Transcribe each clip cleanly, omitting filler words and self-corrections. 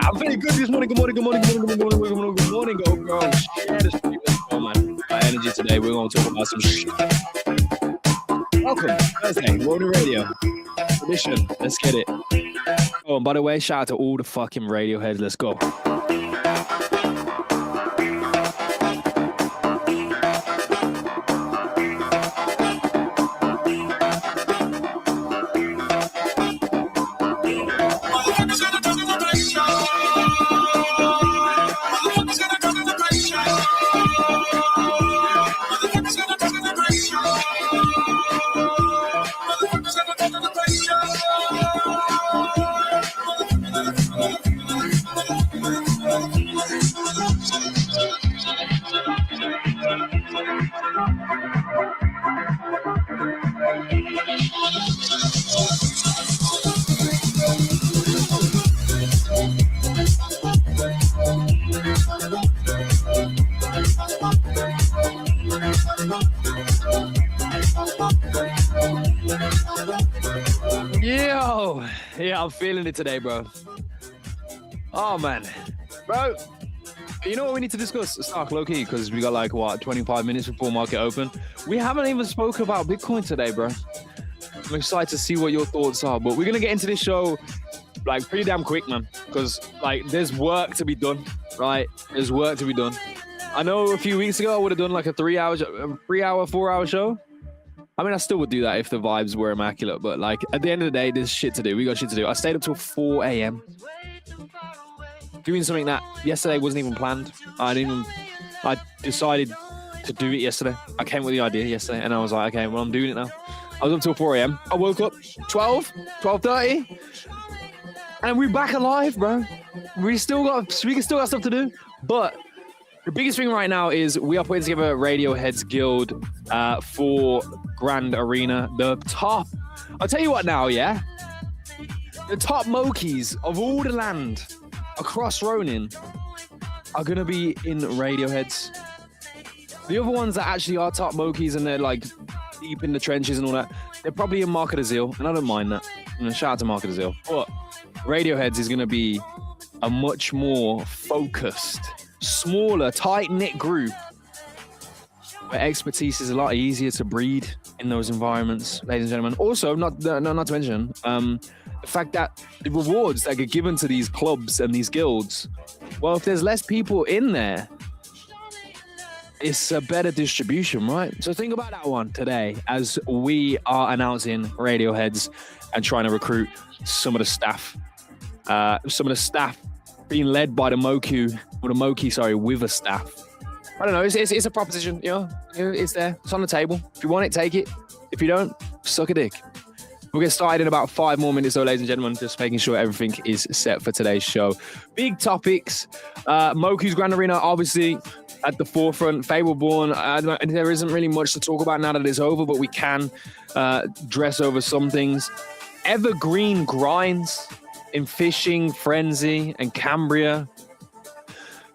I'm feeling good this morning. Good morning, go girls. Share this with you. Let's go, man. My energy today. We're going to talk about some shit. Welcome, Thursday, Ronin Radio. Tradition. Let's get it. Oh, and by the way, shout out to all the fucking radio heads. Let's go. Yeah, I'm feeling it today, bro. Oh, man. Bro, you know what we need to discuss? Stark, low-key, because we got like, 25 minutes before market open. We haven't even spoke about Bitcoin today, bro. I'm excited to see what your thoughts are, but we're going to get into this show, like, pretty damn quick, man, because, like, there's work to be done, right? There's work to be done. I know a few weeks ago I would have done, like, a 4-hour show. I mean, I still would do that if the vibes were immaculate, but like at the end of the day, there's shit to do. We got shit to do. I stayed up till 4 a.m. doing something that yesterday wasn't even planned. I decided to do it yesterday. I came with the idea yesterday and I was like, okay, well, I'm doing it now. I was up till 4 a.m. I woke up 12:30 and we're back alive, bro. We can still got stuff to do, but the biggest thing right now is we are putting together Radiohead's Guild for Grand Arena. The top, I'll tell you what now, yeah? The top Mokies of all the land across Ronin are going to be in Radioheads. The other ones that actually are top Mokies and they're like deep in the trenches and all that, they're probably in Market Azil, and I don't mind that. Shout out to Market Azil. But Radioheads is going to be a much more focused, smaller, tight-knit group where expertise is a lot easier to breed in those environments, ladies and gentlemen. Also, not to mention the fact that the rewards that get given to these clubs and these guilds, well, if there's less people in there, it's a better distribution, right? So think about that one today as we are announcing Radioheads and trying to recruit some of the staff. Being led by the Moki, with a staff. I don't know, it's a proposition, you know? It's there, it's on the table. If you want it, take it. If you don't, suck a dick. We'll get started in about 5 more minutes, though, ladies and gentlemen, just making sure everything is set for today's show. Big topics. Moki's Grand Arena, obviously, at the forefront. Fableborn, there isn't really much to talk about now that it's over, but we can dress over some things. Evergreen grinds in Fishing, Frenzy, and Cambria.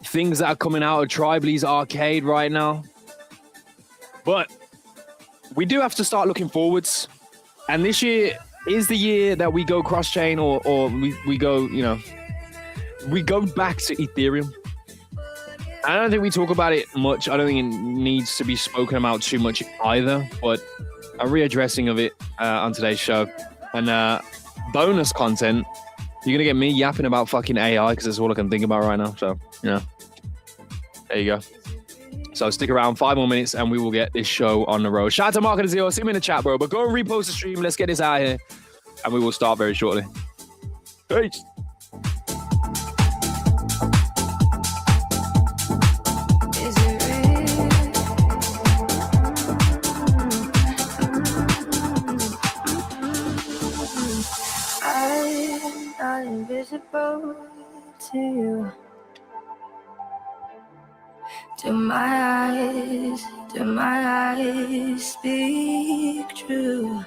Things that are coming out of Tribalee's arcade right now. But we do have to start looking forwards. And this year is the year that we go cross-chain or we go, we go back to Ethereum. I don't think we talk about it much. I don't think it needs to be spoken about too much either. But a readdressing of it on today's show. And bonus content. You're going to get me yapping about fucking AI because that's all I can think about right now. So, there you go. So stick around 5 more minutes and we will get this show on the road. Shout out to Mark and Zero. See me in the chat, bro. But go and repost the stream. Let's get this out here. And we will start very shortly. Peace. I'm not invisible to you. Do my eyes speak true?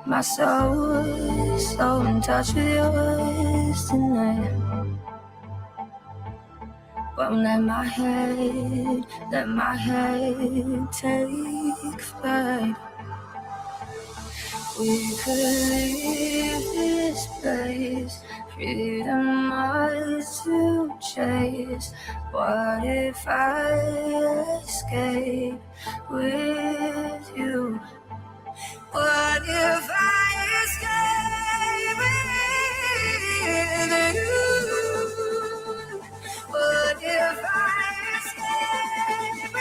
My soul is so in touch with yours tonight. Won't let my head take flight. We could leave this place, freedom ours to chase. What if I escape with you? What if I escape with you? What if I escape with you?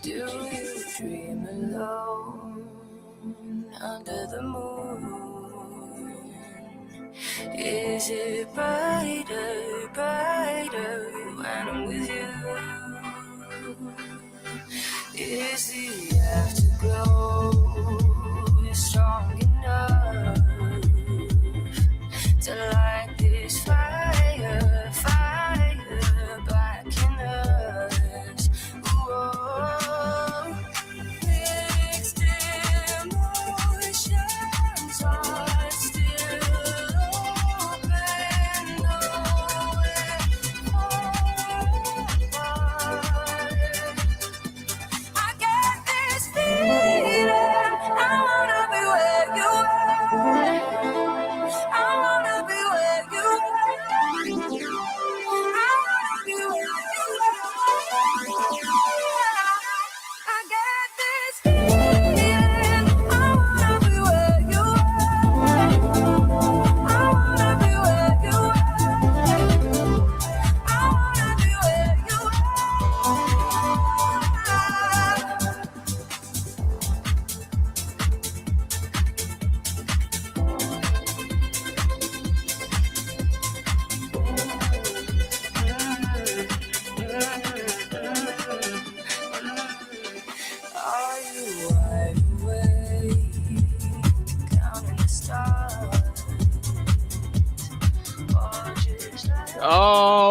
Do you dream alone under the moon? Is it brighter when I'm with you? Is the afterglow strong enough to light this fire back in us? Whoa. Mixed emotions are still open, nowhere apart. I get this feeling, I wanna be where you are. I wanna be where you are. I wanna be where you are. I get this feeling, I wanna be where you are. I wanna be where you are. I wanna be where you are. Are you wide awake, counting the stars, or just like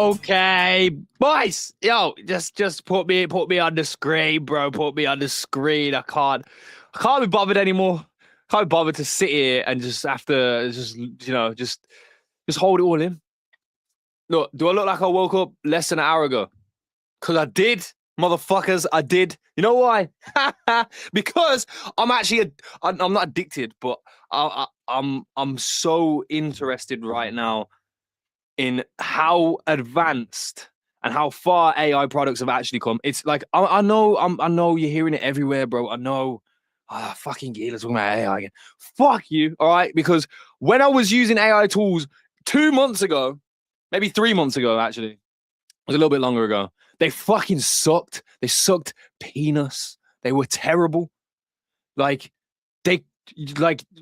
Okay, boys. Yo, just put me on the screen, bro. Put me on the screen. I can't be bothered anymore. Can't be bothered to sit here and just have to just hold it all in. Look, do I look like I woke up less than an hour ago? Because I did, motherfuckers. I did. You know why? Because I'm actually I'm not addicted, but I'm so interested right now in how advanced and how far AI products have actually come. It's like I know you're hearing it everywhere, bro. I know. Fucking yeah, let's talk about AI again. Fuck you, all right? Because when I was using AI tools 2 months ago, maybe 3 months ago, actually, it was a little bit longer ago. They fucking sucked. They sucked penis. They were terrible. Like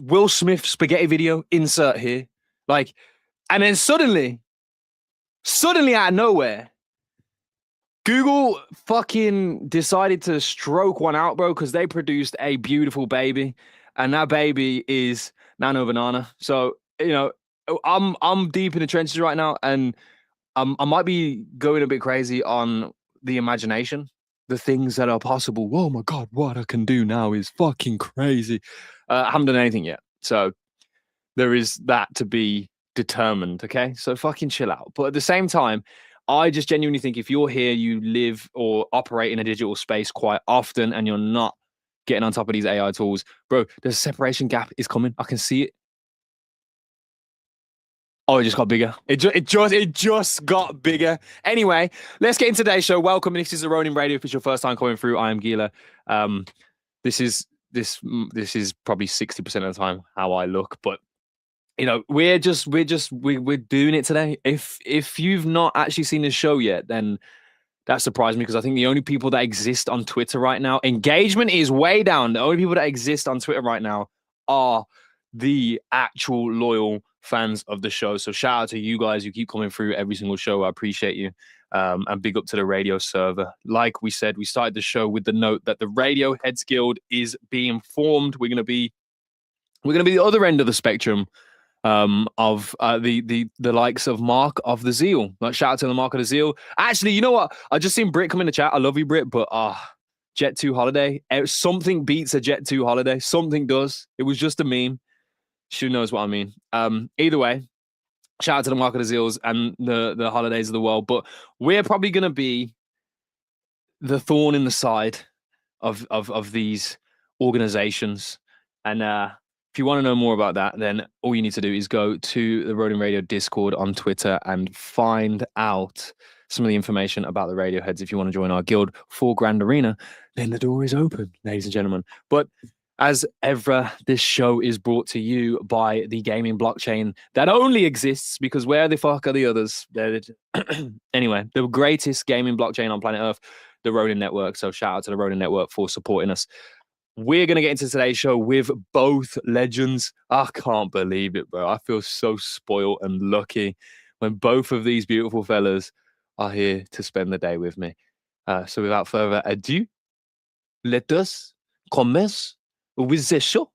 Will Smith spaghetti video, insert here. Like, and then suddenly out of nowhere, Google fucking decided to stroke one out, bro, because they produced a beautiful baby, and that baby is Nano Banana. So, you know, I'm deep in the trenches right now, and I might be going a bit crazy on the imagination, the things that are possible. Oh my God, what I can do now is fucking crazy. I haven't done anything yet. So there is that to be determined, okay? So fucking chill out. But at the same time, I just genuinely think if you're here, you live or operate in a digital space quite often, and you're not getting on top of these AI tools, bro, the separation gap is coming. I can see it. Oh, it just got bigger. It just got bigger. Anyway, let's get into today's show. Welcome. This is the Ronin Radio. If it's your first time coming through, I am Gila. This is probably 60% of the time how I look, but you know, we're doing it today. If you've not actually seen the show yet, then that surprised me because I think the only people that exist on Twitter right now, engagement is way down. The only people that exist on Twitter right now are the actual loyal fans of the show. So shout out to you guys who keep coming through every single show. I appreciate you. And big up to the radio server. Like we said, we started the show with the note that the Radio Heads Guild is being formed. We're gonna be the other end of the spectrum of the likes of Mark of the Zeal. Like, shout out to the Mark of the Zeal. Actually, you know what? I just seen Brit come in the chat. I love you, Brit, but Jet 2 holiday. Something beats a Jet 2 holiday. Something does. It was just a meme. She knows what I mean. Either way, shout out to the Mark of the Zeals and the holidays of the world. But we're probably gonna be the thorn in the side of these organizations. And if you want to know more about that, then all you need to do is go to the Ronin Radio Discord on Twitter and find out some of the information about the Radioheads. If you want to join our guild for Grand Arena, then the door is open, ladies and gentlemen. But as ever, this show is brought to you by the gaming blockchain that only exists because where the fuck are the others? Anyway, the greatest gaming blockchain on planet Earth, the Ronin Network. So shout out to the Ronin Network for supporting us. We're going to get into today's show with both legends. I can't believe it, bro. I feel so spoiled and lucky when both of these beautiful fellas are here to spend the day with me. So without further ado, let us commence with the show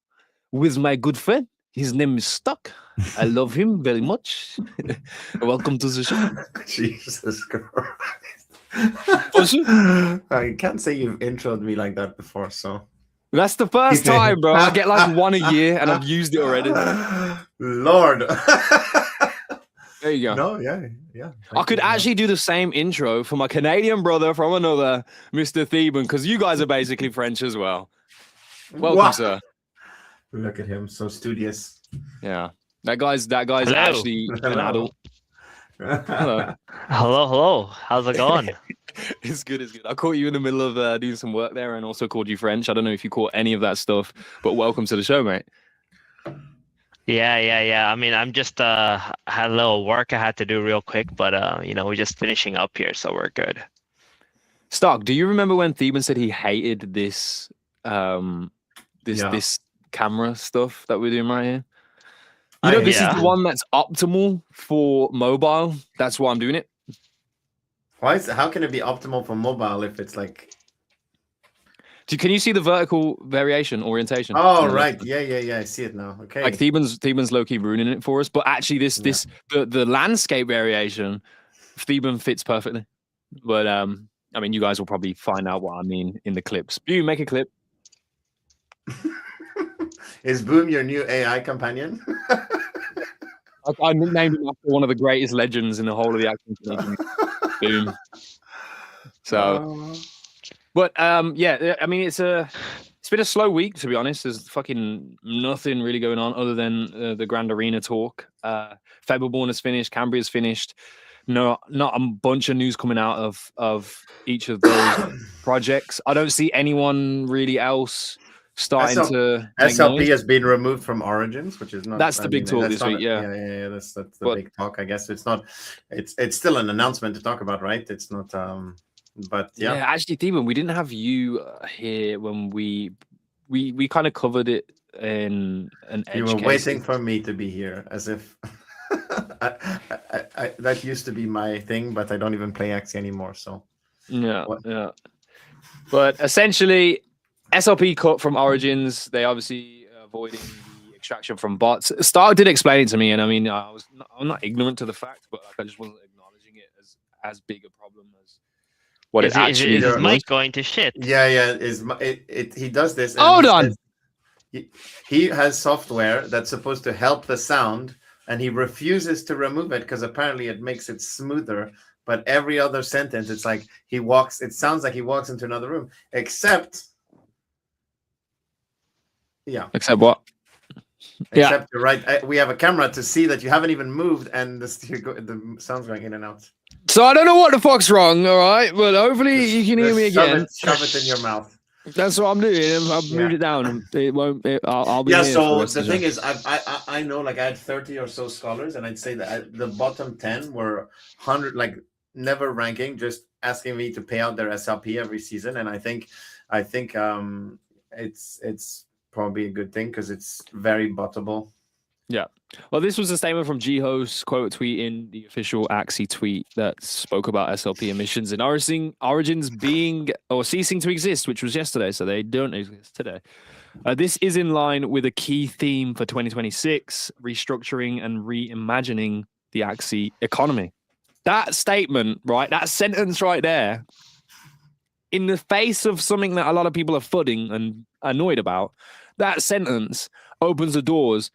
with my good friend. His name is Stuck. I love him very much. Welcome to the show. Jesus Christ. Awesome. I can't say you've introed me like that before, so. That's the first time, bro. I get like one a year and I've used it already. Lord. There you go. No, yeah. I could actually do the same intro for my Canadian brother from another, Mr. Theban, because you guys are basically French as well. Welcome, What? sir. Look at him, so studious. Yeah. That guy's Hello. actually an Hello. adult. Hello. Hello. How's it going? It's good. I caught you in the middle of doing some work there and also called you French. I don't know if you caught any of that stuff, but welcome to the show, mate. Yeah. I mean, I'm just had a little work I had to do real quick, but we're just finishing up here, so we're good. Stark, do you remember when Theban said he hated this this camera stuff that we're doing right here? You know, this is the one that's optimal for mobile. That's why I'm doing it. How can it be optimal for mobile if it's like... Can you see the vertical variation orientation? Oh, right. Yeah. I see it now. Okay. Like Theban's low-key ruining it for us. But actually the landscape variation, Theban fits perfectly. But I mean, you guys will probably find out what I mean in the clips. You make a clip. Is Boom your new AI companion? I named him after one of the greatest legends in the whole of the action community. Boom. So, but yeah, I mean, it's been a slow week, to be honest. There's fucking nothing really going on other than the Grand Arena talk. Febleborn has finished, Cambria's finished. No, not a bunch of news coming out of each of those projects. I don't see anyone really else starting to SLP has been removed from Origins, which is not. That's the big talk this week. Yeah. That's the big talk. I guess it's not. It's still an announcement to talk about, right? It's not. But yeah. Yeah, actually, Theban, we didn't have you here when we kind of covered it in an edge. You were case. waiting for me to be here, as if. I that used to be my thing, but I don't even play Axie anymore. So. Yeah. But essentially, SLP cut from Origins. They obviously avoiding the extraction from bots. Stark did explain it to me, and I mean, I'm not ignorant to the fact, but I just wasn't acknowledging it as big a problem as what it actually is. Is his mic going to shit? Yeah. He does this. Hold on. He has software that's supposed to help the sound, and he refuses to remove it because apparently it makes it smoother but every other sentence, it's like he walks. It sounds like he walks into another room, except, yeah. Except what? Except you're right. We have a camera to see that you haven't even moved, and the sound's going in and out. So I don't know what the fuck's wrong, all right? But hopefully you can hear me again. Shove it in your mouth. That's what I'm doing. I've moved it down, and it won't. I'll be. Yeah. Here So for the thing is, I know, like, I had 30 or so scholars, and I'd say that the bottom 10 were 100, like, never ranking, just asking me to pay out their SLP every season, and I think it's probably a good thing because it's very bottable. Yeah. Well, this was a statement from Jiho's quote tweet in the official Axie tweet that spoke about SLP emissions and Origins being or ceasing to exist, which was yesterday, so they don't exist today. This is in line with a key theme for 2026, restructuring and reimagining the Axie economy. That statement, right, that sentence right there, in the face of something that a lot of people are fudding and annoyed about, that sentence opens the doors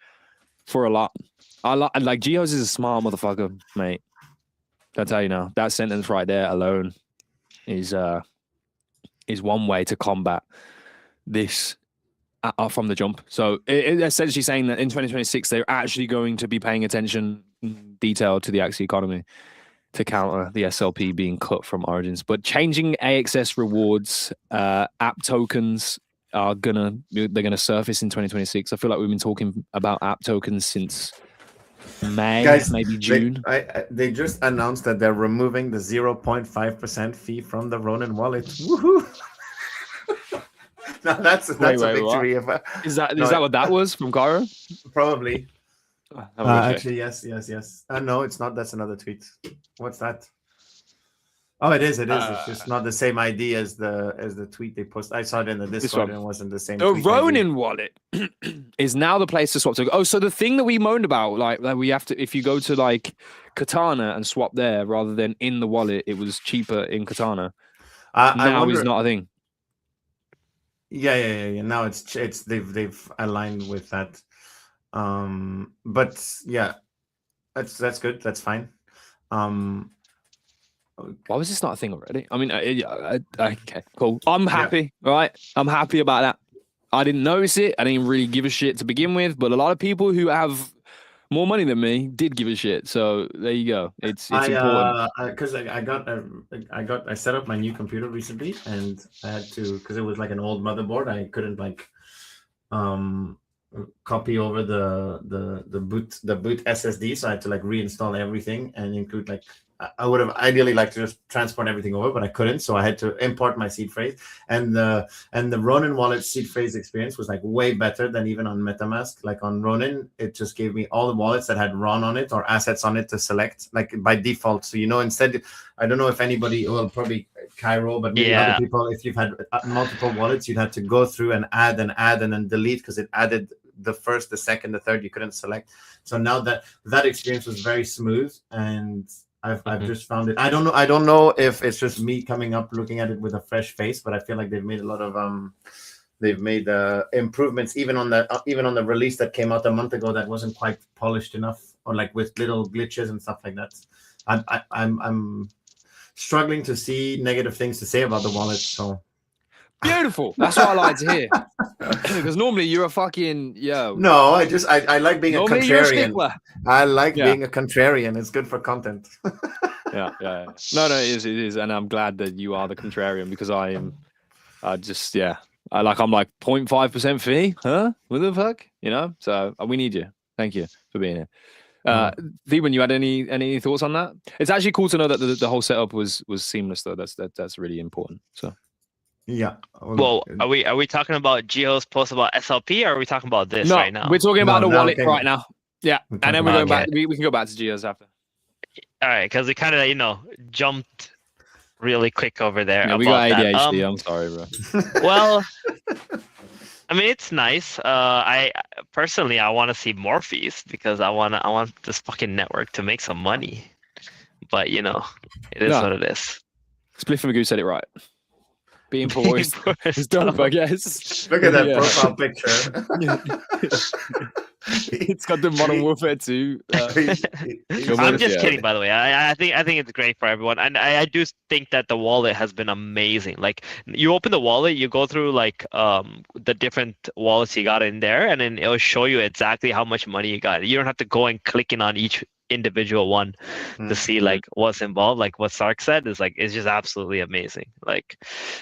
for a lot. Like Geos is a smart motherfucker, mate. I'll tell you now. That sentence right there alone is one way to combat this from the jump. So it's essentially saying that in 2026 they're actually going to be paying attention in detail to the Axie economy to counter the SLP being cut from Origins. But changing AXS rewards, app tokens they're gonna surface in 2026. I feel like we've been talking about app tokens since May, guys, maybe June. They just announced that they're removing the 0.5% fee from the Ronin wallet. Woohoo! Now that's a victory. Is that what that was from Cairo? Probably. Actually, yes. No, it's not. That's another tweet. What's that? Oh, it is. It's just not the same ID as the tweet they posted. I saw it in the Discord and it wasn't the same. The Ronin wallet is now the place to swap to. Oh, so the thing that we moaned about, like we have to, if you go to like Katana and swap there rather than in the wallet, it was cheaper in Katana. Now it's not a thing. Yeah. Now it's they've aligned with that. But yeah, that's good. That's fine. Why was this not a thing already? I mean, okay, cool. I'm happy, right? I'm happy about that. I didn't notice it. I didn't really give a shit to begin with, but a lot of people who have more money than me did give a shit. So there you go. It's important. Because I set up my new computer recently, and I had to, because it was like an old motherboard. I couldn't like copy over the boot SSD, so I had to like reinstall everything and include like. I would have ideally liked to just transport everything over, but I couldn't, so I had to import my seed phrase. And the Ronin wallet seed phrase experience was like way better than even on MetaMask. Like on Ronin, it just gave me all the wallets that had RON on it or assets on it to select, like by default. So instead, I don't know if anybody, well, probably Cairo, but maybe other people, if you've had multiple wallets, you'd have to go through and add and then delete because it added the first, the second, the third. You couldn't select. So now that experience was very smooth and. I've just found it. I don't know if it's just me coming up looking at it with a fresh face, but I feel like they've made a lot of improvements even on the release that came out a month ago that wasn't quite polished enough, or like with little glitches and stuff like that. I'm struggling to see negative things to say about the wallet. So beautiful. That's what I like to hear. Because normally you're a fucking No, I like being normally a contrarian. You're a stickler. I like being a contrarian. It's good for content. Yeah. No, it is, and I'm glad that you are the contrarian because I am. I'm like 0.5% fee, huh? What the fuck, So we need you. Thank you for being here. Theben, you had any thoughts on that? It's actually cool to know that the whole setup was seamless though. That's really important. So. Yeah. Well, are we talking about Geo's post about SLP, or are we talking about this right now? We're talking about the wallet right now. Yeah, and then we're going back. We can go back to Geo's after. All right, because we kind of jumped really quick over there. Yeah, we got ADHD. I'm sorry, bro. Well, I mean, it's nice. I personally want to see more fees because I want this fucking network to make some money. But it is what it is. Spliff and Magoo said it right. Being poised is dope, I guess. Look at that profile picture. It's got the Modern Warfare 2. I'm just kidding, by the way. I think it's great for everyone, and I do think that the wallet has been amazing. Like you open the wallet, you go through like the different wallets you got in there, and then it'll show you exactly how much money you got. You don't have to go and clicking on each individual one to see like what's involved. Like what Sark said is like it's just absolutely amazing. Like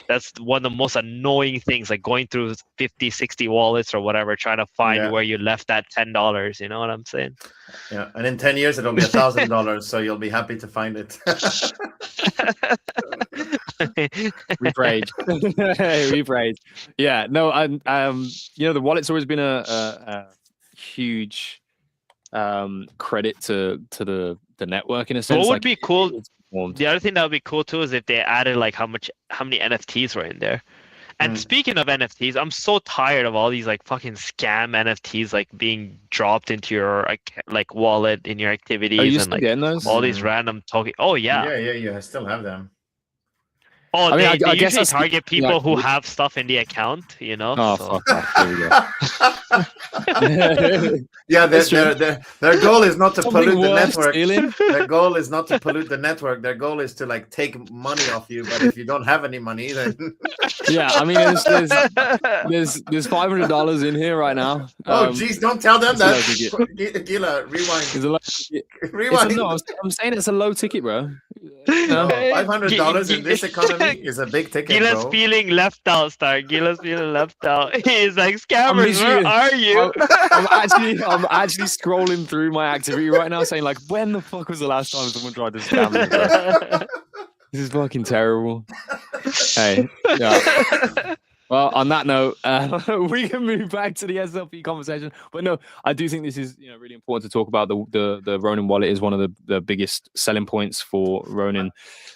that's one of the most annoying things, like going through 50, 60 wallets or whatever, trying to find where you left that $10. You know what I'm saying? Yeah, and in 10 years it'll be $1,000, so you'll be happy to find it. We prayed. We prayed. Yeah, no, the wallet's always been a huge credit to the network in a sense. What would be cool? The other thing that would be cool too is if they added like how many NFTs were in there. And speaking of NFTs, I'm so tired of all these like fucking scam NFTs like being dropped into your like wallet in your activities and like those? all these random token. Oh yeah. Yeah. I still have them. Oh, I mean, they I guess usually that's target people who have stuff in the account, you know. Oh, so. fuck off. Here we go. Yeah, their goal is not to Something pollute the worth network. stealing. Their goal is not to pollute the network. Their goal is to like take money off you. But if you don't have any money, then Yeah, I mean, there's $500 in here right now. oh, geez, don't tell them it's a that. low ticket. Gila, rewind. It's a low ticket. Rewind. No, I'm saying it's a low ticket, bro. No, No. $500 in this economy is a big ticket, Gila's bro. feeling left out, Star. Gila's feeling left out. He's like, scammers, where are you? I'm actually scrolling through my activity right now, saying like, when the fuck was the last time someone tried to scam me, bro? This is fucking terrible. Hey, yeah. Well, on that note, we can move back to the SLP conversation. But no, I do think this is really important to talk about. The Ronin wallet is one of the biggest selling points for Ronin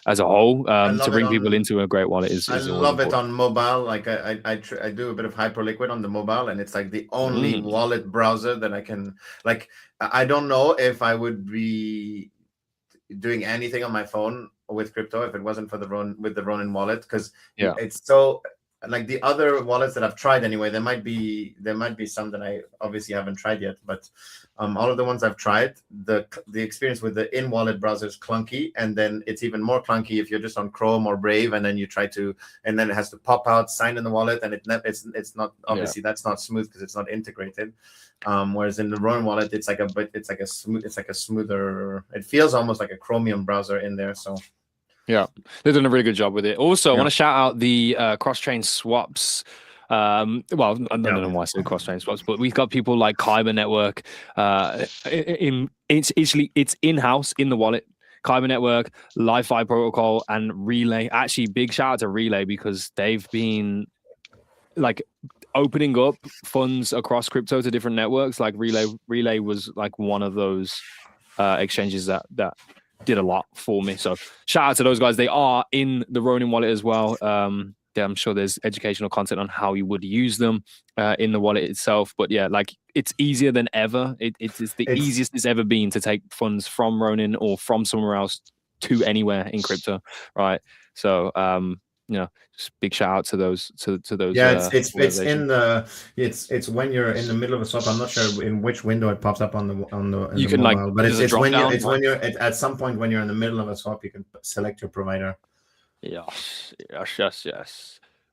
as a whole. To bring people into a great wallet is I love it on mobile. Like I do a bit of Hyperliquid on the mobile, and it's like the only wallet browser that I can like. I don't know if I would be doing anything on my phone with crypto if it wasn't for the Ronin wallet, because it's so. Like the other wallets that I've tried anyway, there might be some that I obviously haven't tried yet, but all of the ones I've tried, the experience with the in-wallet browser is clunky, and then it's even more clunky if you're just on Chrome or Brave, and then you try to, and then it has to pop out, sign in the wallet, and it's not obviously that's not smooth because it's not integrated. Whereas in the Ronin wallet, it's like a smoother. It feels almost like a Chromium browser in there. So. Yeah, they've done a really good job with it. Also, I want to shout out the cross-chain swaps. Well, I don't know why I said cross-chain swaps, but we've got people like Kyber Network. It's in-house in the wallet. Kyber Network, Li-Fi Protocol, and Relay. Actually, big shout out to Relay because they've been like opening up funds across crypto to different networks. Like Relay was like one of those exchanges that did a lot for me. So shout out to those guys. They are in the Ronin wallet as well. I'm sure there's educational content on how you would use them in the wallet itself. But yeah, like it's easier than ever. It's the easiest it's ever been to take funds from Ronin or from somewhere else to anywhere in crypto, right? So just big shout out to those those. Yeah, it's when you're in the middle of a swap. I'm not sure in which window it pops up on the you can mobile, like, but it's when you're at some point when you're in the middle of a swap, you can select your provider. Yes.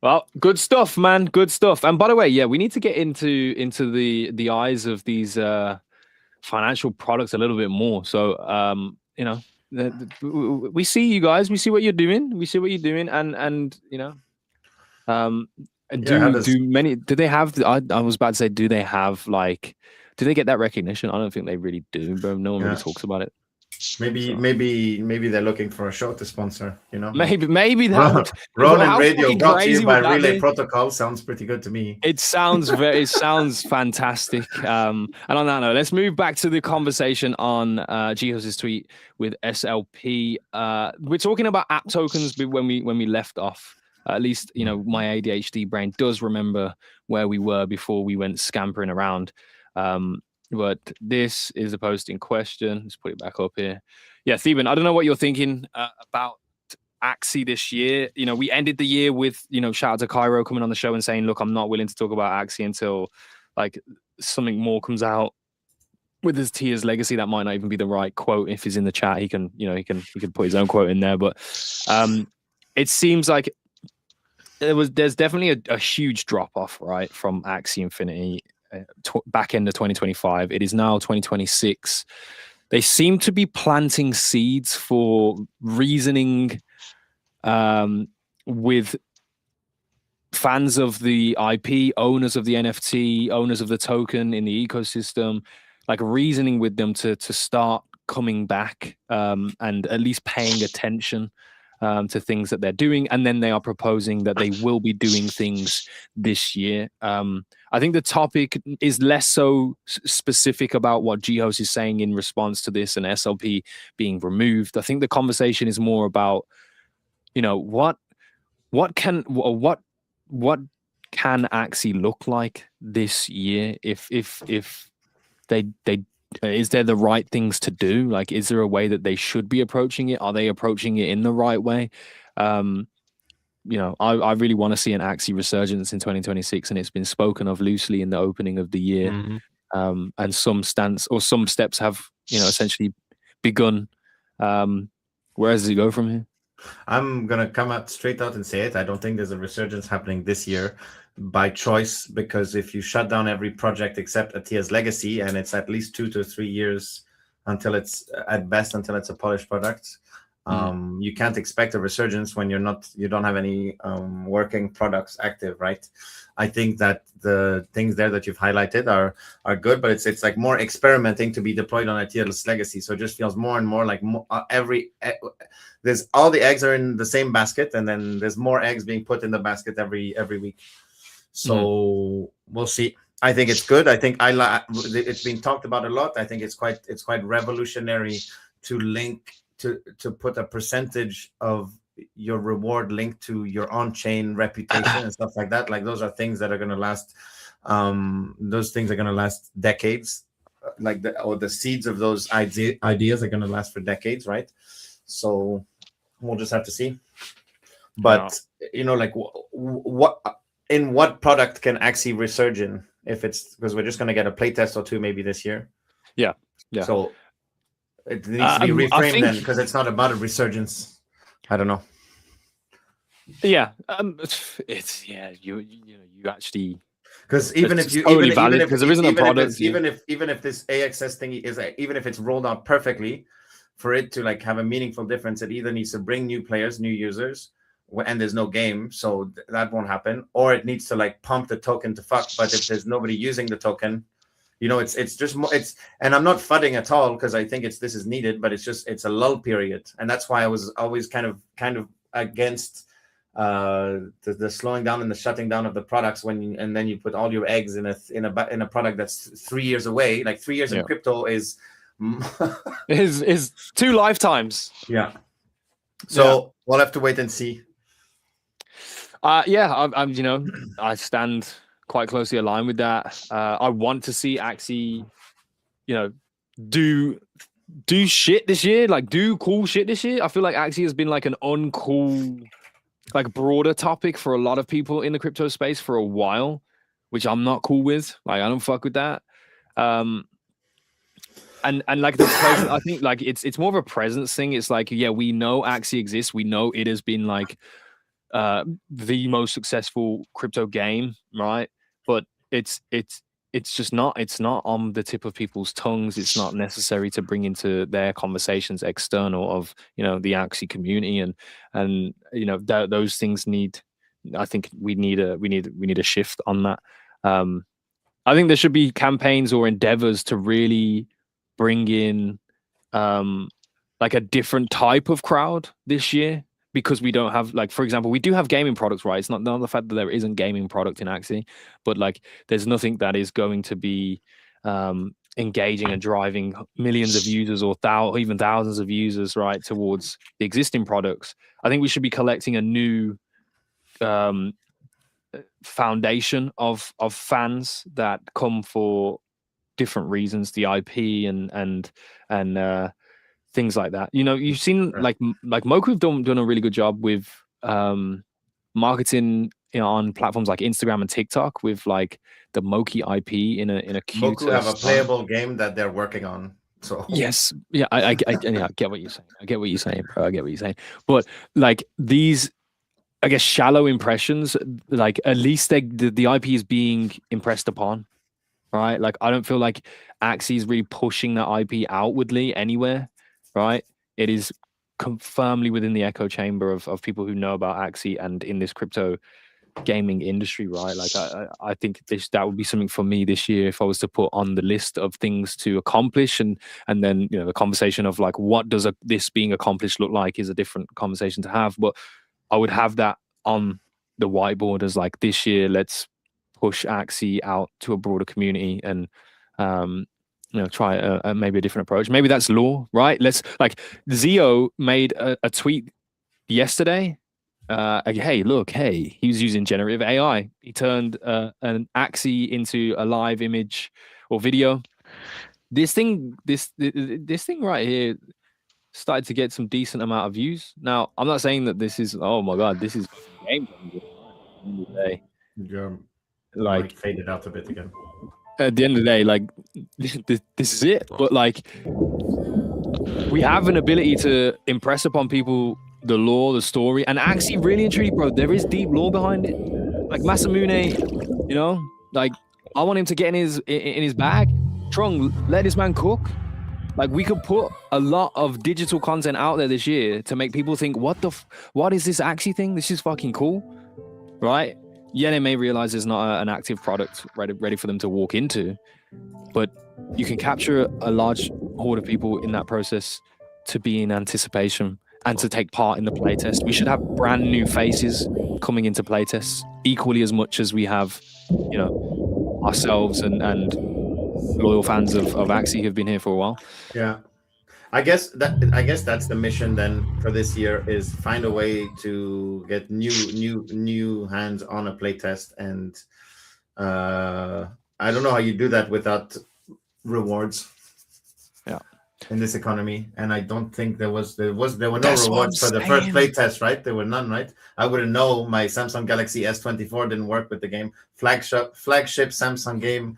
Well, good stuff, man. Good stuff. And by the way, we need to get into the eyes of these financial products a little bit more. So we see you guys. We see what you're doing. And do they have? I was about to say, do they have like? Do they get that recognition? I don't think they really do, bro. No one really talks about it. Maybe they're looking for a show to sponsor. Maybe that. Ronin Radio brought to you by Relay Protocol sounds pretty good to me. It sounds fantastic. And on that note, let's move back to the conversation on Gihos's tweet with SLP. We're talking about app tokens when we left off. At least my ADHD brain does remember where we were before we went scampering around. But this is the post in question. Let's put it back up here. Yeah, Theben, I don't know what you're thinking about Axie this year. We ended the year with, shout out to Cairo coming on the show and saying, look, I'm not willing to talk about Axie until like something more comes out. with his Tia's legacy, that might not even be the right quote. If he's in the chat, he can put his own quote in there. But it seems like there's definitely a huge drop off, right, from Axie Infinity back end of 2025. It is now 2026. They seem to be planting seeds for reasoning with fans of the IP, owners of the NFT, owners of the token in the ecosystem, like reasoning with them to start coming back and at least paying attention to things that they're doing. And then they are proposing that they will be doing things this year. I think the topic is less so specific about what G-Host is saying in response to this and SLP being removed. I think the conversation is more about, what can Axie look like this year if they is there the right things to do? Like, is there a way that they should be approaching it? Are they approaching it in the right way? I really want to see an Axie resurgence in 2026, and it's been spoken of loosely in the opening of the year. And some steps have, essentially begun. Where does it go from here? I'm gonna come out straight out and say it. I don't think there's a resurgence happening this year by choice, because if you shut down every project except Atia's legacy, and it's at least 2 to 3 years until it's a polished product, you can't expect a resurgence when you don't have any working products active, right? I think that the things there that you've highlighted are good, but it's like more experimenting to be deployed on Atia's legacy. So it just feels more and more like there's all the eggs are in the same basket, and then there's more eggs being put in the basket every week. So we'll see. I think it's good. I think it's been talked about a lot. I think it's quite revolutionary to link to put a percentage of your reward linked to your on-chain reputation and stuff like that. Like, those are things that are going to last. Those things are going to last decades. The seeds of those ideas are going to last for decades, right? So we'll just have to see. But what product can Axie resurge in? If it's because we're just going to get a playtest or two maybe this year. Yeah. So it needs to be reframed then, because it's not about a resurgence. I don't know. Yeah. You actually. Because even if there isn't a product, even if this AXS thingy is even if it's rolled out perfectly, for it to have a meaningful difference, it either needs to bring new players, new users, and there's no game, so that won't happen, or it needs to pump the token to fuck. But if there's nobody using the token, it's just more. And I'm not fudding at all, because I think this is needed, but it's a lull period, and that's why I was always kind of against the slowing down and the shutting down of the products and then you put all your eggs in a product that's 3 years away. Like 3 years in crypto is 2 lifetimes. Yeah. So we'll have to wait and see. I'm I stand quite closely aligned with that. I want to see Axie, do shit this year, do cool shit this year. I feel like Axie has been an uncool, broader topic for a lot of people in the crypto space for a while, which I'm not cool with. I don't fuck with that. And the present, I think it's more of a presence thing. It's we know Axie exists. We know it has been the most successful crypto game, right? But it's just not. It's not on the tip of people's tongues. It's not necessary to bring into their conversations external of the Axie community and those things need. I think we need a shift on that. I think there should be campaigns or endeavors to really bring in a different type of crowd this year, because we don't have for example, we do have gaming products, right? It's not the fact that there isn't gaming product in Axie, but there's nothing that is going to be engaging and driving millions of users or even thousands of users right towards the existing products. I think we should be collecting a new foundation of fans that come for different reasons, the IP and things like that. You've seen Moku have done a really good job with marketing on platforms like Instagram and TikTok with like the Moki IP in a cute. Boku have a playable game that they're working on. So yes, yeah, I get what you're saying. I get what you're saying, bro. I get what you're saying. But like these, I guess, shallow impressions, like at least the IP is being impressed upon, right? Like I don't feel like Axie is really pushing that IP outwardly anywhere, right? It is firmly within the echo chamber of people who know about Axie and in this crypto gaming industry, right? Like I think that would be something for me this year if I was to put on the list of things to accomplish, and then the conversation of like what does this being accomplished look like is a different conversation to have, but I would have that on the whiteboard as like this year let's push Axie out to a broader community and try maybe a different approach. Maybe that's law, right? Let's like Zio made a tweet yesterday. Hey, look, he was using generative AI. He turned an Axie into a live image or video. This thing right here started to get some decent amount of views. Now, I'm not saying that this is, oh my God, this is game changer. At the end of the day, you're like faded out a bit again. At the end of the day, like this is it. But like we have an ability to impress upon people the lore, the story, and actually, really and truly, bro, there is deep lore behind it. Like Masamune, like I want him to get in his bag. Trung, let this man cook. Like we could put a lot of digital content out there this year to make people think, what is this Axie thing? This is fucking cool, right? Yeah, they may realize it's not an active product ready for them to walk into, but you can capture a large horde of people in that process to be in anticipation and to take part in the playtest. We should have brand new faces coming into playtests equally as much as we have, ourselves and loyal fans of Axie who've been here for a while. Yeah. I guess that's the mission then for this year is find a way to get new hands on a playtest, and I don't know how you do that without rewards. Yeah. In this economy, and I don't think there were no rewards for the first playtest, right? There were none, right? I wouldn't know my Samsung Galaxy S24 didn't work with the game flagship Samsung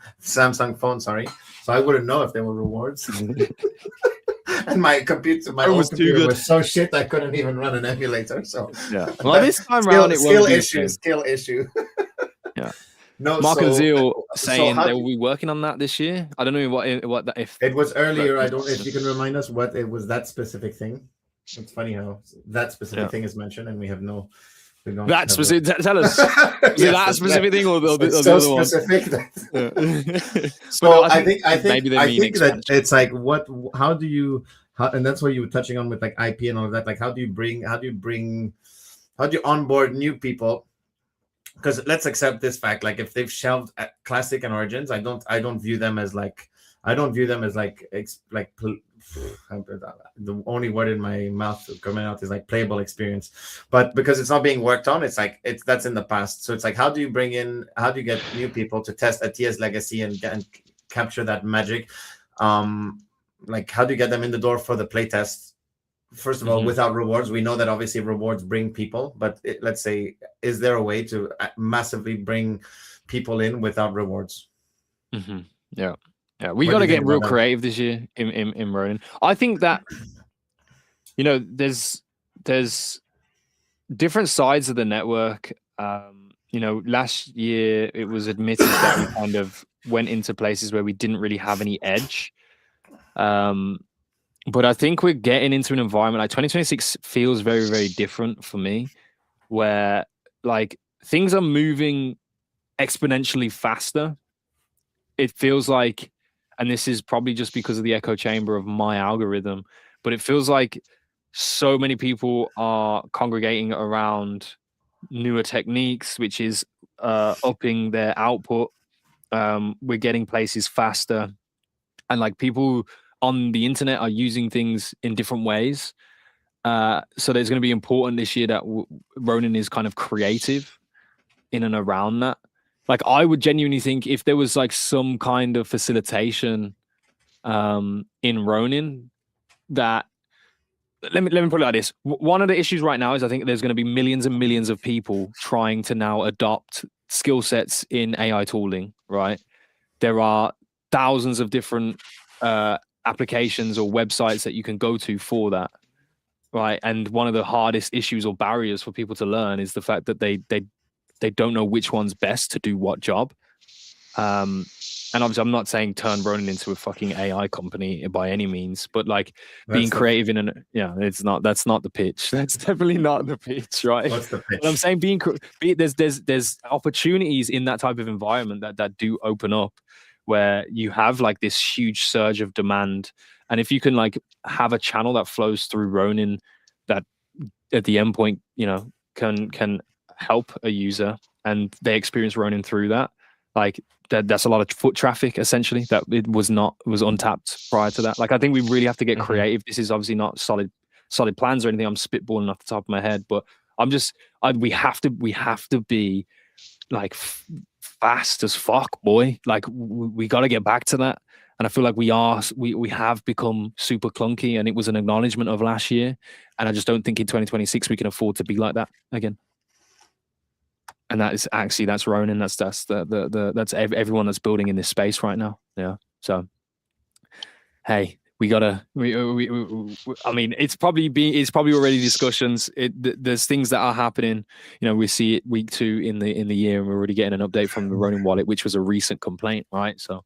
phone, sorry. So I wouldn't know if there were rewards. And my old computer was so shit I couldn't even run an emulator. So yeah, well, this time around it was skill issue. Yeah. No, Mark and Zeal saying they will be working on that this year. I don't know what that if it was earlier. I don't. If you can remind us what it was, that specific thing. It's funny how that specific thing is mentioned, and we have no. That specific. Tell us. Yes, that specific thing or the so other specific one? That, so I think that it's like how do you and that's what you were touching on with like IP and all of that. Like how do you onboard new people? Because let's accept this fact. Like if they've shelved Classic and Origins, I don't view them as like the only word in my mouth coming out is like playable experience, but because it's not being worked on, that's in the past. So it's like how do you get new people to test Atia's legacy and capture that magic? Like how do you get them in the door for the playtest? First of all, without rewards, we know that obviously rewards bring people, but let's say, is there a way to massively bring people in without rewards? Yeah. We got to get real creative this year in Ronin. I think that, there's different sides of the network. Last year it was admitted that we kind of went into places where we didn't really have any edge. But I think we're getting into an environment like 2026 feels very, very different for me, where like things are moving exponentially faster. It feels like, and this is probably just because of the echo chamber of my algorithm, but it feels like so many people are congregating around newer techniques, which is upping their output. We're getting places faster, and like people on the internet are using things in different ways. So there's going to be important this year that Ronin is kind of creative in and around that. Like I would genuinely think if there was like some kind of facilitation in Ronin that let me put it like this. One of the issues right now is I think there's going to be millions and millions of people trying to now adopt skill sets in AI tooling, right? There are thousands of different applications or websites that you can go to for that, right? And one of the hardest issues or barriers for people to learn is the fact that they don't know which one's best to do what job. And obviously, I'm not saying turn Ronin into a fucking AI company by any means, but like being creative in an it's not. That's not the pitch. That's definitely not the pitch, right? What's the pitch? But I'm saying there's opportunities in that type of environment that do open up, where you have like this huge surge of demand, and if you can like have a channel that flows through Ronin that at the endpoint, can help a user and they experience Ronin through that, like that's a lot of foot traffic essentially that it was untapped prior to that. Like I think we really have to get creative. This is obviously not solid plans or anything. I'm spitballing off the top of my head, but we have to be like fast as fuck, boy. Like we got to get back to that. And I feel like we have become super clunky, and it was an acknowledgement of last year. And I just don't think in 2026 we can afford to be like that again. And that's Ronin. That's everyone that's building in this space right now. Yeah. So, hey, we gotta. I mean, it's probably already discussions. There's things that are happening. We see it week 2 in the year, and we're already getting an update from the Ronin wallet, which was a recent complaint, right? So,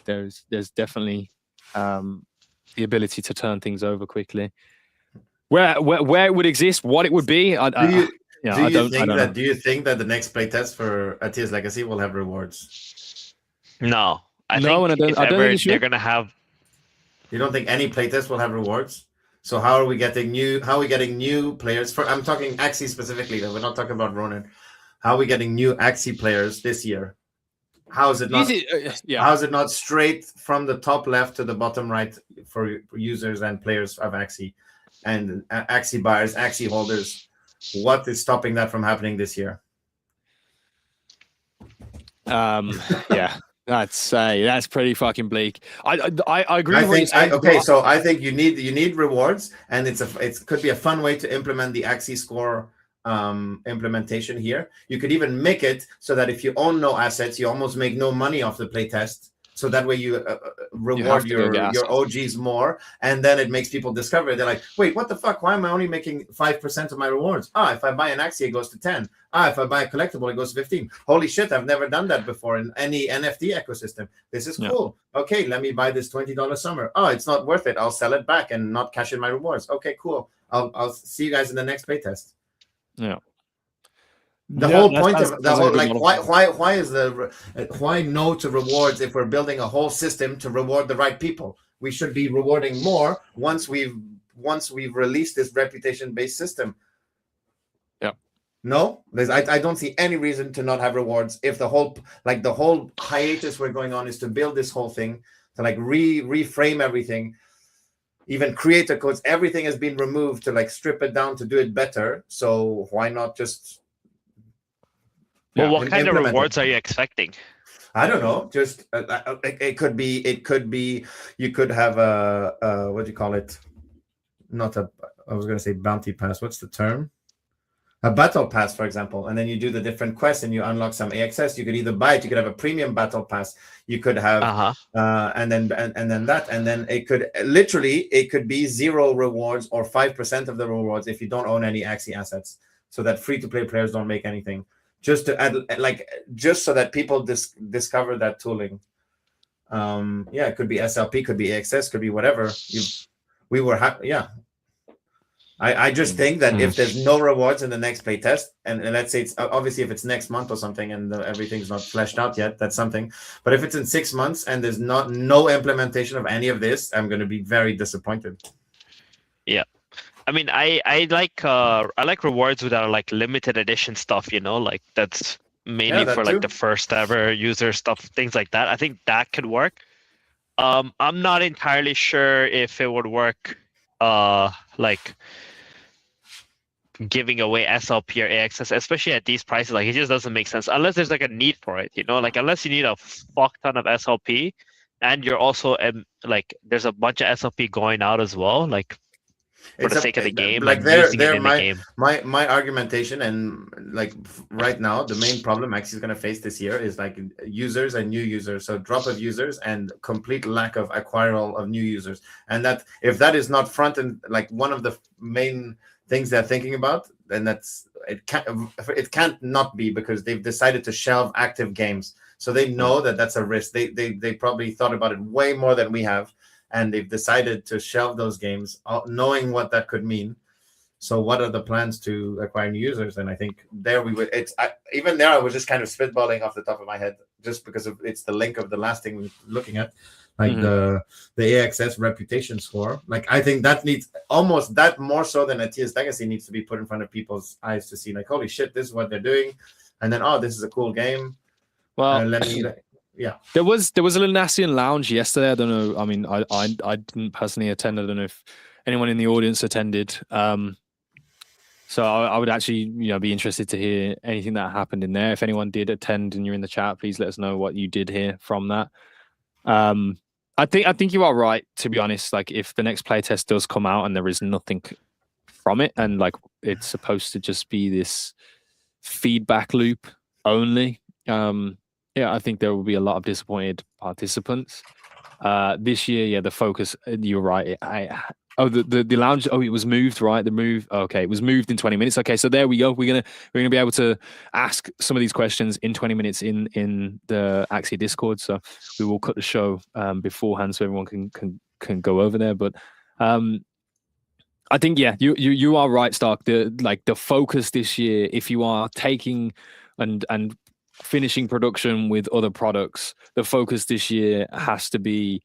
there's definitely the ability to turn things over quickly. Where it would exist, what it would be. Do you think that the next playtest for Atia's Legacy will have rewards? No, I don't think they're gonna have. You don't think any playtest will have rewards? So how are we getting new players? I'm talking Axie specifically, though. We're not talking about Ronin. How are we getting new Axie players this year? How is it not? How is it not straight from the top left to the bottom right for users and players of Axie and Axie buyers, Axie holders? What is stopping that from happening this year? Yeah, that's pretty fucking bleak. I agree. So I think you need rewards, and it could be a fun way to implement the Axie score implementation here. You could even make it so that if you own no assets, you almost make no money off the playtest. So that way you reward your OGs more, and then it makes people discover it. They're like, wait, what the fuck? Why am I only making 5% of my rewards? If I buy an Axie, it goes to 10. If I buy a collectible, it goes to 15. Holy shit, I've never done that before in any NFT ecosystem. This is cool. Okay, let me buy this $20 summer. It's not worth it. I'll sell it back and not cash in my rewards. Okay, cool. I'll see you guys in the next playtest. Yeah. The whole point of the whole, like, why no to rewards if we're building a whole system to reward the right people? We should be rewarding more once we've released this reputation-based system. Yeah. No, I don't see any reason to not have rewards if the whole hiatus we're going on is to build this whole thing, to like reframe everything, even creator codes, everything has been removed to like strip it down to do it better. So why not just? Well, what kind of rewards are you expecting? I don't know. Just it could be. You could have a what do you call it? I was going to say bounty pass. What's the term? A battle pass, for example, and then you do the different quests and you unlock some AXS. You could either buy it. You could have a premium battle pass. You could have, and then that, and then it could be 0 rewards or 5% of the rewards if you don't own any Axie assets, so that free-to-play players don't make anything. Just to add, just so that people discover that tooling. It could be SLP, could be AXS, could be whatever. I just think that if there's no rewards in the next playtest, and let's say it's obviously if it's next month or something and everything's not fleshed out yet, that's something. But if it's in 6 months and there's no implementation of any of this, I'm going to be very disappointed. Yeah. I mean, I like rewards without like limited edition stuff, like that's mainly for like the first ever user stuff, things like that. I think that could work. I'm not entirely sure if it would work, like giving away SLP or AXS, especially at these prices. Like it just doesn't make sense unless there's like a need for it, like unless you need a fuck ton of SLP and you're also like there's a bunch of SLP going out as well, like. for the sake of the game, like and using it they're in the game. my argumentation, and like right now the main problem Axie is going to face this year is like users and new users, so drop of users and complete lack of acquiral of new users, and that if that is not front and like one of the main things they're thinking about, then it can't not be, because they've decided to shelve active games, so they know that that's a risk. They probably thought about it way more than we have, and they've decided to shelve those games, knowing what that could mean. So what are the plans to acquire new users? And I think there we would. Even there, I was just kind of spitballing off the top of my head, just because it's the link of the last thing we're looking at, like the AXS reputation score. Like I think that needs almost that more so than Atia's Legacy needs to be put in front of people's eyes to see, like, holy shit, this is what they're doing, and then this is a cool game. Well, yeah, there was a little Nassian lounge yesterday. I don't know. I mean, I didn't personally attend. I don't know if anyone in the audience attended. So I would actually, be interested to hear anything that happened in there. If anyone did attend and you're in the chat, please let us know what you did hear from that. I think you are right, to be honest. Like, if the next playtest does come out and there is nothing from it, and like it's supposed to just be this feedback loop only, I think there will be a lot of disappointed participants. This year, the focus, you're right. The lounge, it was moved, right? Okay, it was moved in 20 minutes. Okay, so there we go. We're gonna be able to ask some of these questions in 20 minutes in the Axie Discord. So we will cut the show beforehand so everyone can go over there. But I think you are right, Stark. The focus this year, if you are taking and finishing production with other products, the focus this year has to be,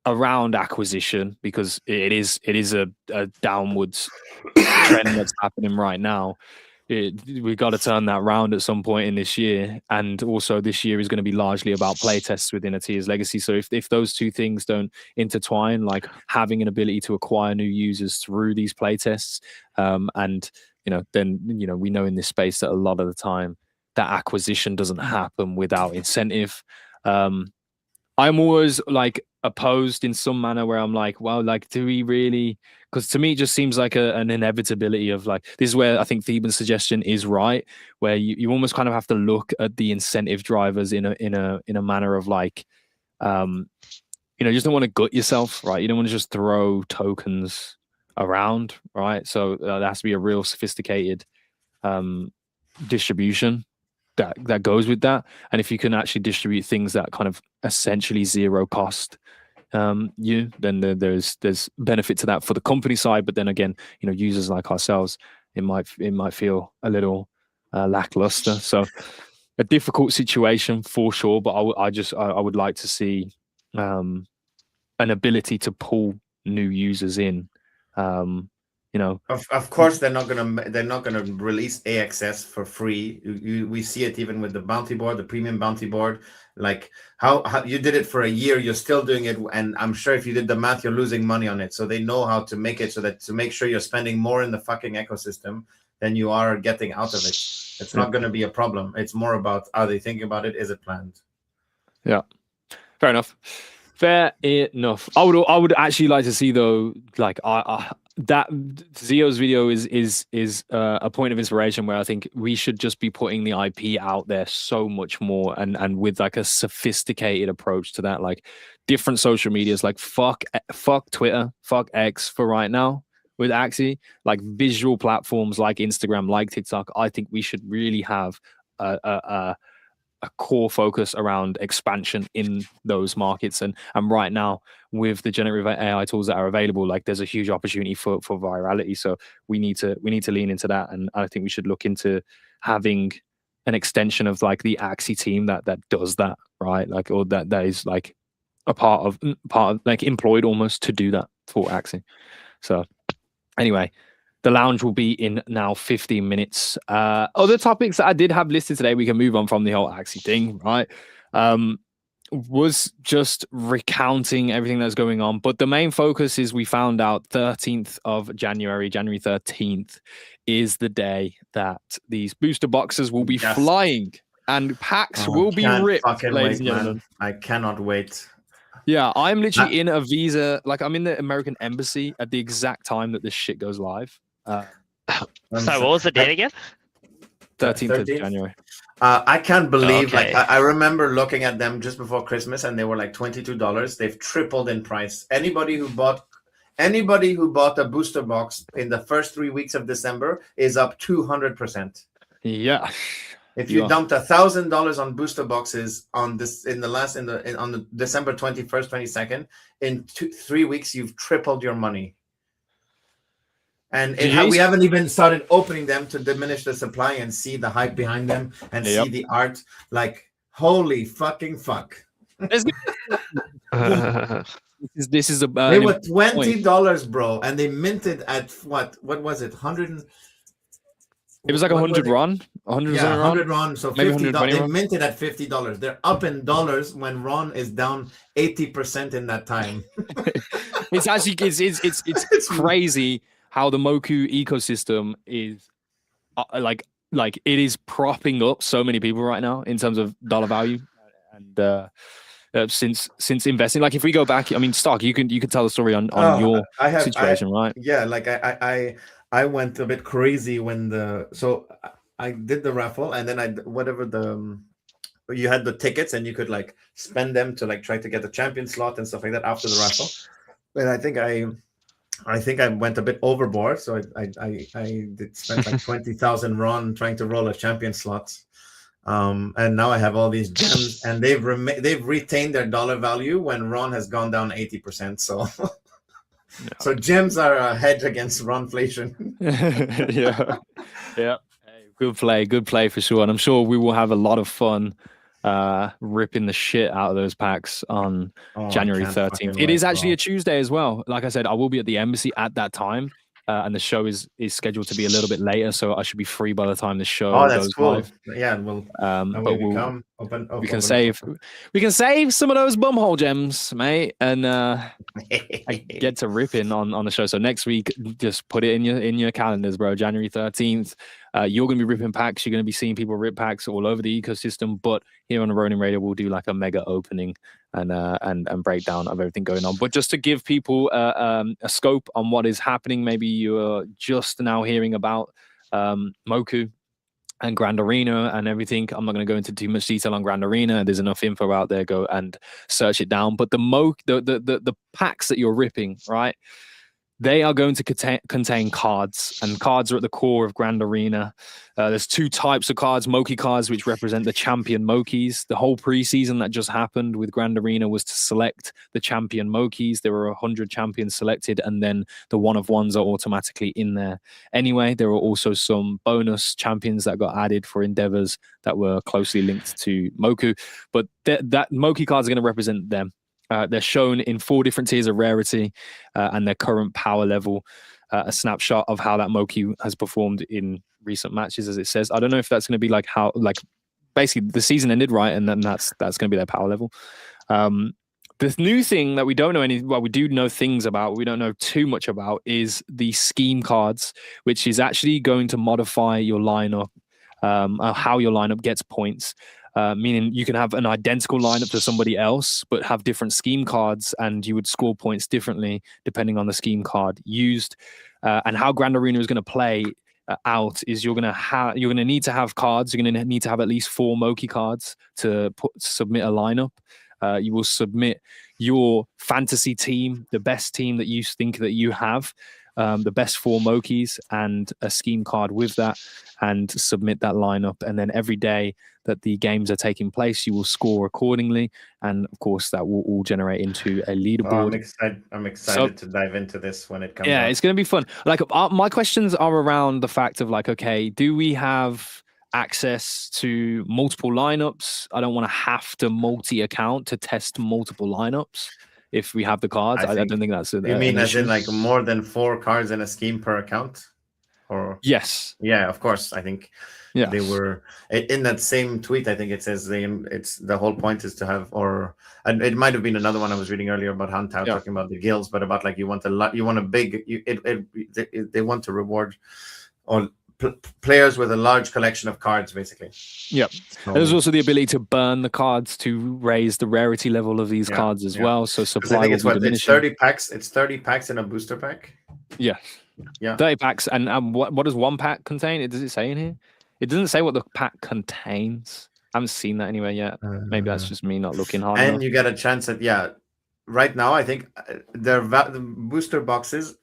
around acquisition, because it is a downwards trend that's happening right now. We've got to turn that round at some point in this year, and also this year is going to be largely about playtests within Atia's Legacy. So if those two things don't intertwine, like having an ability to acquire new users through these playtests, and then we know in this space that a lot of the time that acquisition doesn't happen without incentive. I'm always like opposed in some manner, where I'm like, well, like, do we really? Because to me, it just seems like an inevitability of, like, this is where I think Theban's suggestion is right, where you almost kind of have to look at the incentive drivers in a manner of like, you just don't want to gut yourself, right? You don't want to just throw tokens around, right? So there has to be a real sophisticated distribution that goes with that. And if you can actually distribute things that kind of essentially zero cost then there's benefit to that for the company side. But then again, users like ourselves, it might feel a little lackluster. So a difficult situation for sure. But I would like to see an ability to pull new users in. Of course, they're not gonna release AXS for free. We see it even with the bounty board, the premium bounty board. Like how you did it for a year, you're still doing it, and I'm sure if you did the math, you're losing money on it. So they know how to make it so that to make sure you're spending more in the fucking ecosystem than you are getting out of it. It's not going to be a problem. It's more about, are they thinking about it? Is it planned? Yeah, fair enough. Fair enough. I would actually like to see, though, like that Zio's video is a point of inspiration, where I think we should just be putting the IP out there so much more, and with like a sophisticated approach to that, like different social medias, like fuck Twitter, fuck X for right now with Axie, like visual platforms like Instagram, like TikTok. I think we should really have a core focus around expansion in those markets, and right now with the generative AI tools that are available, like there's a huge opportunity for virality. So we need to lean into that, and I think we should look into having an extension of like the Axie team that does that, right? Like, or that is like a part of like employed almost to do that for Axie. So anyway, the lounge will be in now 15 minutes. Other topics that I did have listed today, we can move on from the whole Axie thing, right? Was just recounting everything that's going on. But the main focus is, we found out 13th of January 13th is the day that these booster boxes will be flying and packs will be ripped, ladies and gentlemen. I cannot wait. Yeah, I'm literally in a visa. Like I'm in the American embassy at the exact time that this shit goes live. Sorry, what was the date again? 13th of January. I can't believe, Okay. like, I remember looking at them just before Christmas, and they were like $22. They've tripled in price. Anybody who bought a booster box in the first 3 weeks of December is up 200%. Yeah. If you dumped $1,000 on booster boxes on the December 21st, 22nd, in 3 weeks you've tripled your money. And we haven't even started opening them to diminish the supply and see the hype behind them and see the art. Like, holy fucking fuck! This is a. They were $20, bro, and they minted at what? What was it? 100. It was like 100 RON. 100 RON. So maybe $50. They minted at $50. They're up in dollars when RON is down 80% in that time. It's actually it's crazy how the Moku ecosystem is like it is propping up so many people right now in terms of dollar value, and since investing. Like if we go back, I mean, Stark, you can tell the story on your situation, right? Yeah, like I went a bit crazy when I did the raffle, and then you had the tickets and you could like spend them to like try to get the champion slot and stuff like that after the raffle. And I think I went a bit overboard, so I did spend like 20,000 RON trying to roll a champion slot. And now I have all these gems, and they've retained their dollar value when RON has gone down 80%. So. So gems are a hedge against RONflation. Yeah. Hey, good play for sure. And I'm sure we will have a lot of fun ripping the shit out of those packs on January 13th. It is actually a Tuesday as well. Like I said, I will be at the embassy at that time. And the show is scheduled to be a little bit later, so I should be free by the time the show goes cool. live. Yeah, we can save some of those bumhole gems, mate, and I get to ripping on the show. So next week, just put it in your calendars, bro. January 13th. You're gonna be ripping packs. You're gonna be seeing people rip packs all over the ecosystem. But here on the Ronin Radio, we'll do like a mega opening and breakdown of everything going on. But just to give people a scope on what is happening, maybe you're just now hearing about Moku and Grand Arena and everything. I'm not going to go into too much detail on Grand Arena. There's enough info out there. Go and search it down. But the packs that you're ripping, right? They are going to contain cards, and cards are at the core of Grand Arena. There's two types of cards: Moki cards, which represent the champion Mokis. The whole preseason that just happened with Grand Arena was to select the champion Mokis. There were 100 champions selected, and then the one-of-ones are automatically in there. Anyway, there were also some bonus champions that got added for endeavors that were closely linked to Moku. But that Moki cards are going to represent them. They're shown in 4 different tiers of rarity and their current power level. A snapshot of how that Moki has performed in recent matches, as it says. I don't know if that's going to be like how, like, basically the season ended, right? And then that's going to be their power level. The new thing that we don't know we do know things about, we don't know too much about, is the scheme cards, which is actually going to modify your lineup, how your lineup gets points. Meaning you can have an identical lineup to somebody else, but have different scheme cards, and you would score points differently depending on the scheme card used. And how Grand Arena is going to play out is you're going to need to have cards. You're going to need to have at least 4 Moki cards to submit a lineup. You will submit your fantasy team, the best team that you think that you have, the best 4 Mokis and a scheme card with that, and submit that lineup. And then every day that the games are taking place, you will score accordingly. And of course, that will all generate into a leaderboard. I'm excited to dive into this when it comes out. out. It's going to be fun. Like my questions are around the fact of like, okay, do we have access to multiple lineups? I don't want to have to multi-account to test multiple lineups. If we have the cards, I don't think that's. You mean as in like more than 4 cards in a scheme per account? Or yes, yeah, of course. I think they were in that same tweet. I think it says it's the whole point is to have, and it might have been another one I was reading earlier about Hantao talking about the guilds, but about like you want a big. They want to reward or players with a large collection of cards, basically. Yep. So, There's also the ability to burn the cards to raise the rarity level of these cards as well. So 'cause supply I think will it's be what it's diminishing. 30 packs. It's 30 packs in a booster pack. Yeah. Yeah. 30 packs. And what does one pack contain? Does it say in here? It doesn't say what the pack contains. I haven't seen that anywhere yet. Maybe that's just me not looking hard and enough. you get a chance at right now I think the booster boxes,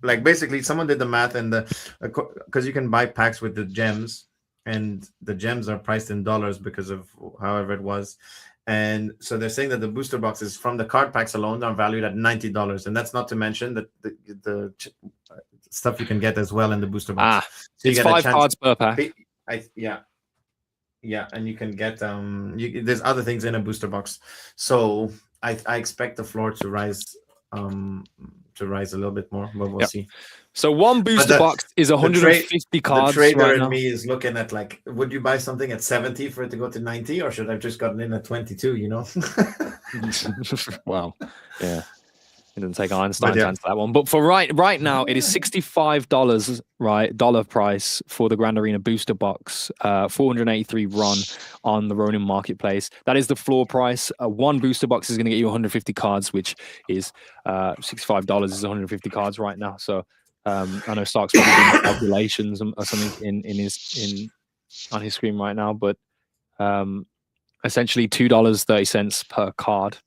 like basically someone did the math, and because you can buy packs with the gems, and the gems are priced in dollars because of however it was, and so they're saying that the booster boxes from the card packs alone are valued at $90, and that's not to mention that the stuff you can get as well in the booster box. So it's 5 cards per pack. Yeah, and you can get there's other things in a booster box, so I expect the floor to rise a little bit more, but we'll see. So one booster box is 150 cards. The trader right in now. me is looking at like, would you buy something at 70 for it to go to 90, or should I have just gotten in at 22? You know? Wow. Yeah. It doesn't take Einstein to answer that one. But for right now, it is $65, right? Dollar price for the Grand Arena booster box, 483 run on the Ronin marketplace. That is the floor price. One booster box is going to get you 150 cards, which is $65 is 150 cards right now. So I know Stark's probably doing calculations or something on his screen right now, but essentially $2.30 per card.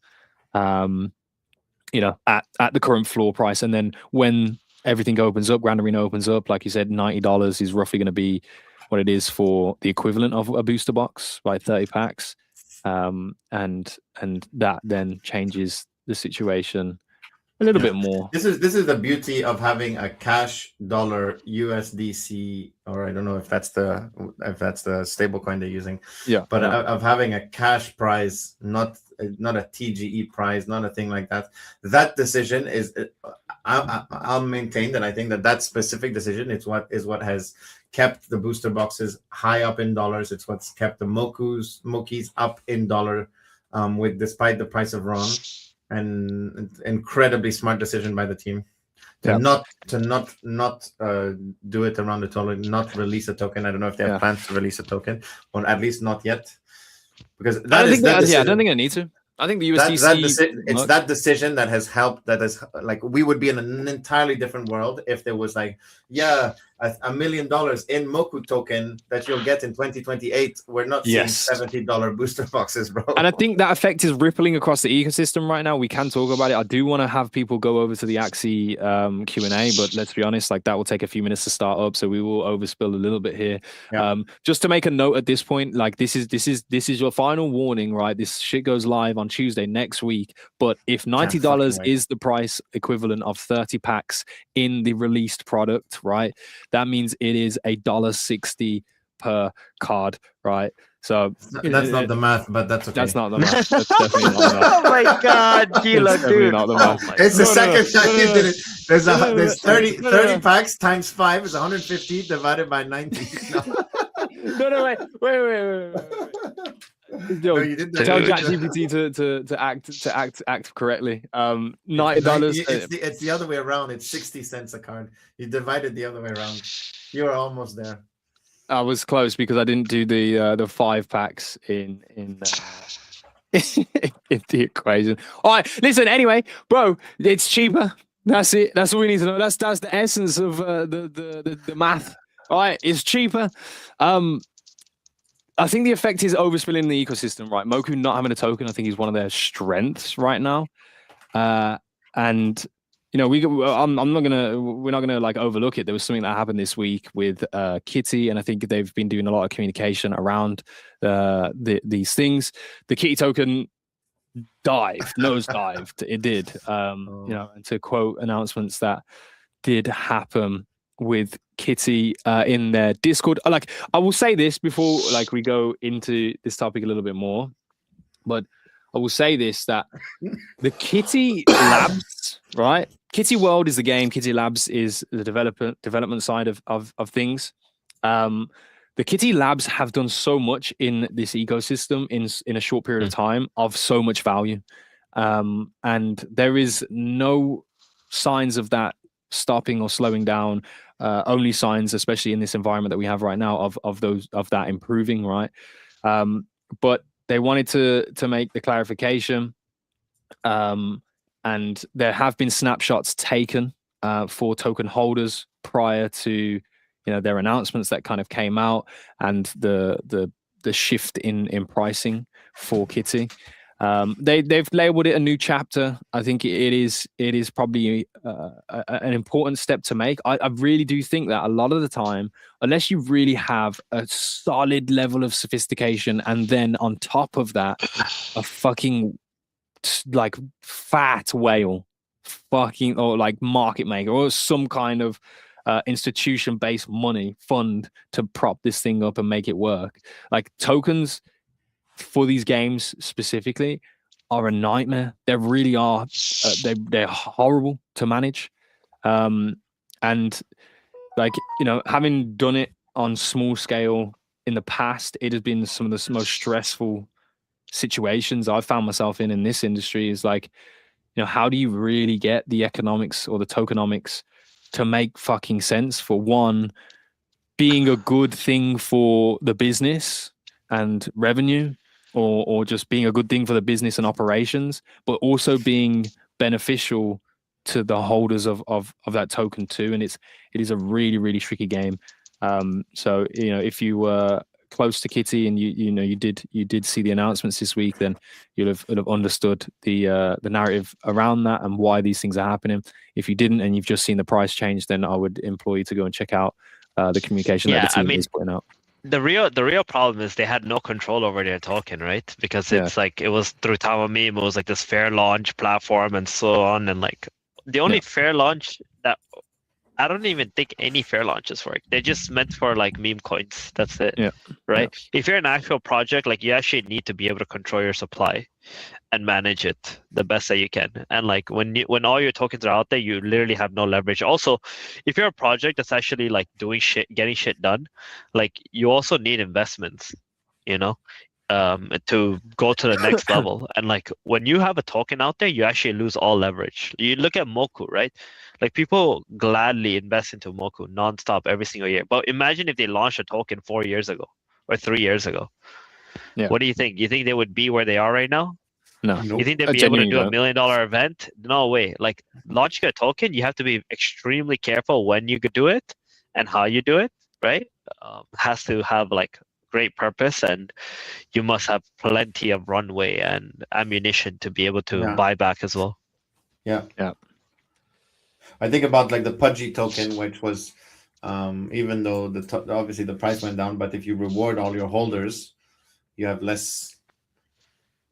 At the current floor price. And then when everything opens up, Grand Arena opens up, like you said, $90 is roughly going to be what it is for the equivalent of a booster box, right? 30 packs. And that then changes the situation a little bit more. This is the beauty of having a cash dollar USDC, or I don't know if that's the stable coin they're using. Yeah. But of having a cash prize, not a TGE prize, not a thing like that. That decision is, I'll maintain that I think that specific decision is what has kept the booster boxes high up in dollars. It's what's kept the Mokies up in dollar, despite the price of Ron. And incredibly smart decision by the team to not do it around the total, not release a token. I don't know if they have plans to release a token, or at least not yet, because I don't think I need to. I think the USDC it's that decision that has helped. That is like, we would be in an entirely different world if there was like $1 million in Moku token that you'll get in 2028. We're not seeing $70 booster boxes, bro. And I think that effect is rippling across the ecosystem right now. We can talk about it. I do want to have people go over to the Axie Q&A, but let's be honest, like that will take a few minutes to start up, so we will overspill a little bit here. Just to make a note at this point, like this is your final warning, right? This shit goes live on Tuesday next week, but if $90 is the price equivalent of 30 packs in the released product, right, that means it is $1.60 per card, right? So that's not the math, but that's okay. That's not the math. That's definitely not the math. Oh my God, Gila, dude! Not the math. It's the second time you did it. There's 30 packs times 5 is 150 divided by 90. No, wait. Yo, you did tell ChatGPT to act correctly. $90. It's the other way around. It's 60 cents a card. You divided the other way around. You were almost there. I was close because I didn't do the 5 packs in the equation. All right, listen. Anyway, bro, it's cheaper. That's it. That's all we need to know. That's the essence of the math. All right, it's cheaper. I think the effect is overspilling the ecosystem, right? Moku not having a token, I think, is one of their strengths right now. And we're not gonna like overlook it. There was something that happened this week with Kitty, and I think they've been doing a lot of communication around these things. The Kitty token nosedived. It did. And to quote announcements that did happen with Kitty in their Discord. Like, I will say this before like we go into this topic a little bit more, but I will say this, that the Kitty Labs, right? Kitty World is the game. Kitty Labs is the development side of things. The Kitty Labs have done so much in this ecosystem in a short period of time, of so much value. And there is no signs of that stopping or slowing down. only signs, especially in this environment that we have right now, of that improving, right? But they wanted to make the clarification, and there have been snapshots taken for token holders prior to their announcements that kind of came out, and the shift in pricing for Kitty. They've labeled it a new chapter. I think it is probably an important step to make. I really do think that a lot of the time, unless you really have a solid level of sophistication, and then on top of that, a fucking like fat whale, fucking, or like market maker, or some kind of institution-based money fund to prop this thing up and make it work. Like tokens for these games specifically are a nightmare. They really are. They're horrible to manage. And like, having done it on small scale in the past, it has been some of the most stressful situations I've found myself in this industry. Is like, how do you really get the economics or the tokenomics to make fucking sense for one, being a good thing for the business and revenue, or just being a good thing for the business and operations, but also being beneficial to the holders of that token too. And it is a really, really tricky game. So if you were close to Kitty and you did see the announcements this week, then you'll have understood the narrative around that and why these things are happening. If you didn't and you've just seen the price change, then I would implore you to go and check out the communication that the team is putting out. The real problem is they had no control over their token, right? Because it's like, it was through Tamami, it was like this fair launch platform and so on, and like the only fair launch that I don't even think any fair launches work. They're just meant for like meme coins. That's it. Yeah. Right. Yeah. If you're an actual project, like you actually need to be able to control your supply and manage it the best that you can. And like when all your tokens are out there, you literally have no leverage. Also, if you're a project that's actually like doing shit, getting shit done, like you also need investments, to go to the next level. And like when you have a token out there, you actually lose all leverage. You look at Moku, right? Like people gladly invest into Moku nonstop every single year. But imagine if they launched a token 4 years ago or 3 years ago. Yeah. What do you think? You think they would be where they are right now? No. You think they'd be able to do $1 million event? No way. Like launching a token, you have to be extremely careful when you could do it and how you do it, right? Has to have like great purpose, and you must have plenty of runway and ammunition to be able to buy back as well. Yeah. I think about like the Pudgy token, which was even though obviously the price went down, but if you reward all your holders, you have less.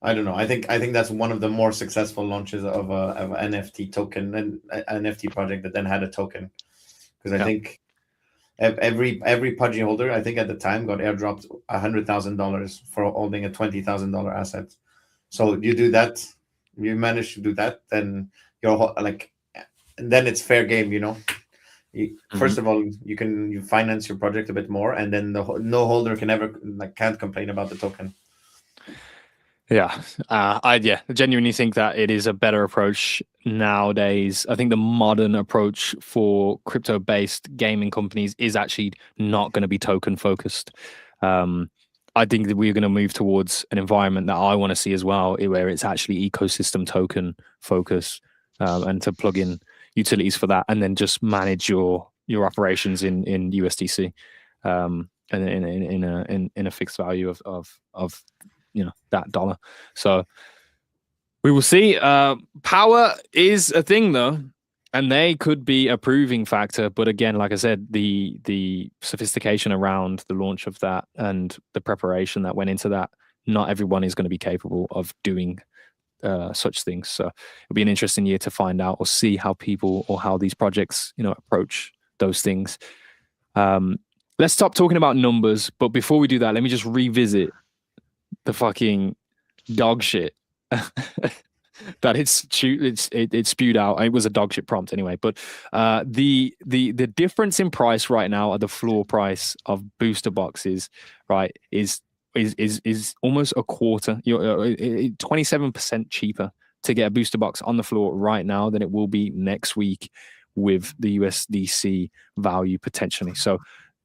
I don't know. I think that's one of the more successful launches of an NFT token and an NFT project that then had a token, because I think every Pudgy holder, I think at the time, got airdropped $100,000 for holding a $20,000 asset. So you do that, you manage to do that, then you're like, and then it's fair game, First of all, you finance your project a bit more, and then no holder can't complain about the token. Yeah, I genuinely think that it is a better approach nowadays. I think the modern approach for crypto-based gaming companies is actually not going to be token focused. I think that we're going to move towards an environment that I want to see as well, where it's actually ecosystem token focus, and to plug in utilities for that, and then just manage your operations in USDC, and in a fixed value of that dollar. So we will see. Power is a thing though, and they could be a proving factor. But again, like I said, the sophistication around the launch of that and the preparation that went into that, not everyone is going to be capable of doing such things. So it'll be an interesting year to find out or see how people or how these projects approach those things. Let's stop talking about numbers, but before we do that, let me just revisit the fucking dog shit that it's spewed out. It was a dog shit prompt anyway, but the difference in price right now at the floor price of booster boxes, right, is almost a quarter. You're 27% cheaper to get a booster box on the floor right now than it will be next week with the USDC value potentially. So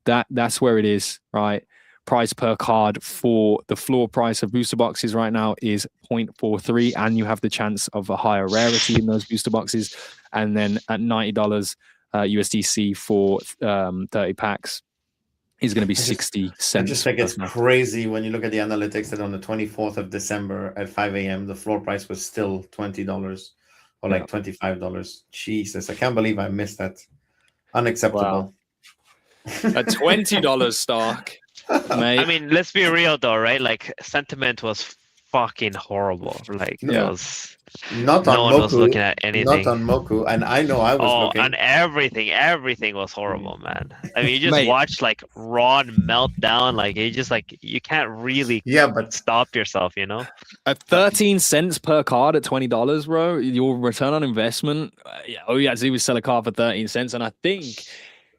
that's where it is, right? Price per card for the floor price of booster boxes right now is 0.43, and you have the chance of a higher rarity in those booster boxes. And then at $90 USDC for 30 packs is going to be 60 cents. I just think it's crazy when you look at the analytics that on the 24th of December at 5 a.m. the floor price was still $20 or like $25. Jesus, I can't believe I missed that. Unacceptable. Wow. At $20, Stark. Mate. I mean, let's be real though, right? Like, sentiment was fucking horrible. Like, it was not on no one Moku, was looking at anything. Not on Moku, and I know I was looking. And everything was horrible, man. I mean, you just watch like Ron melt down. Like, you can't really stop yourself, you know. At 13 cents per card at $20, bro, your return on investment. All you had to do was sell a card for 13 cents, and I think,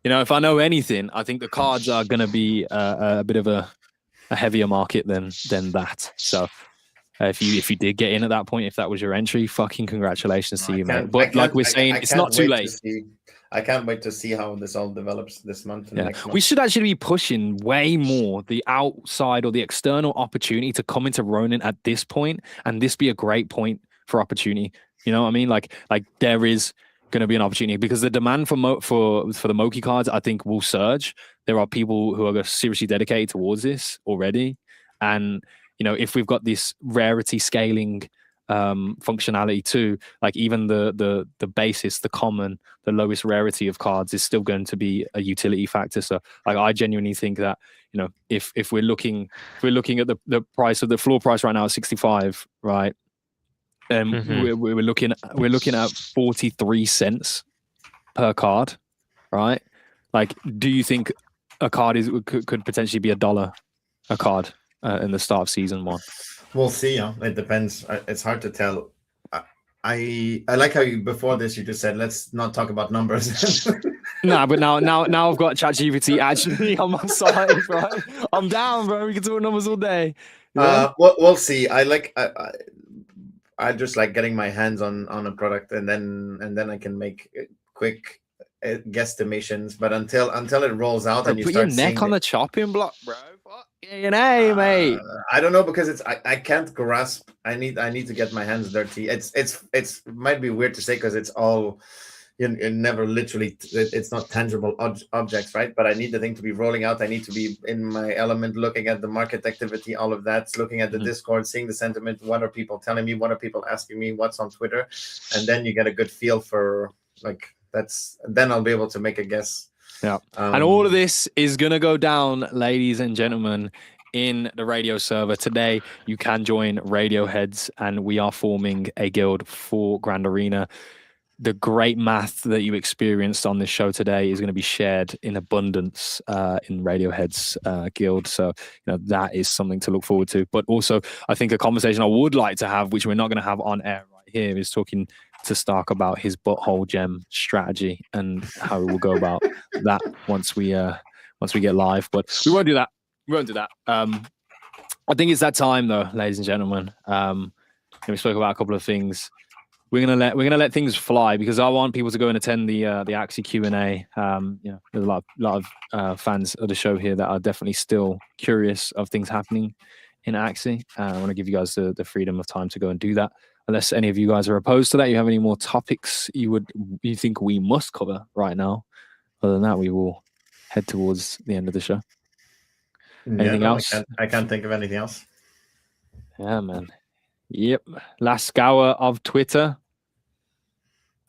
you know, if I know anything, I think the cards are going to be a bit of a heavier market than that. So if you did get in at that point, if that was your entry, fucking congratulations to you, mate. But like we're saying, it's not too late. I can't wait to see how this all develops this month. And next month. We should actually be pushing way more the outside or the external opportunity to come into Ronin at this point, and this be a great point for opportunity. You know what I mean? Like there is going to be an opportunity because the demand for the Moki cards, I think, will surge. There are people who are seriously dedicated towards this already, and you know, if we've got this rarity scaling functionality too, like even the basis, the common, the lowest rarity of cards is still going to be a utility factor. So like, I genuinely think that, you know, if we're looking at the price of the floor price right now at 65, right? We're looking at 43 cents per card, right? Like, do you think a card could potentially be $1 a card in the start of season 1? We'll see. Yeah, it depends. It's hard to tell. I like how before this you just said let's not talk about numbers. But now I've got ChatGPT actually on my side, right? I'm down, bro. We can talk numbers all day. Yeah? We'll see. I just like getting my hands on a product and then I can make quick guesstimations. But until it rolls out and you put start your neck on the chopping block, bro. A&A, mate. I don't know because I can't grasp. I need to get my hands dirty. It's might be weird to say because it's all you never literally. It's not tangible objects, right? But I need the thing to be rolling out. I need to be in my element, looking at the market activity, all of that, looking at the Discord, seeing the sentiment. What are people telling me? What are people asking me? What's on Twitter? And then you get a good feel for like that's. Then I'll be able to make a guess. Yeah. And all of this is going to go down, ladies and gentlemen, in the radio server. Today, you can join Radioheads, and we are forming a guild for Grand Arena. The great math that you experienced on this show today is going to be shared in abundance in Radiohead's guild. So, you know, that is something to look forward to. But also, I think a conversation I would like to have, which we're not going to have on air right here, is talking to Stark about his butthole gem strategy and how we will go about that once we get live. But we won't do that. I think it's that time though, ladies and gentlemen. We spoke about a couple of things. We're gonna let things fly because I want people to go and attend the Axie Q&A. You know, there's a lot of fans of the show here that are definitely still curious of things happening in Axie. I want to give you guys the freedom of time to go and do that. Unless any of you guys are opposed to that, you have any more topics you think we must cover right now? Other than that, we will head towards the end of the show. Anything else? I can't think of anything else. Yeah, man. Yep. Last hour of Twitter.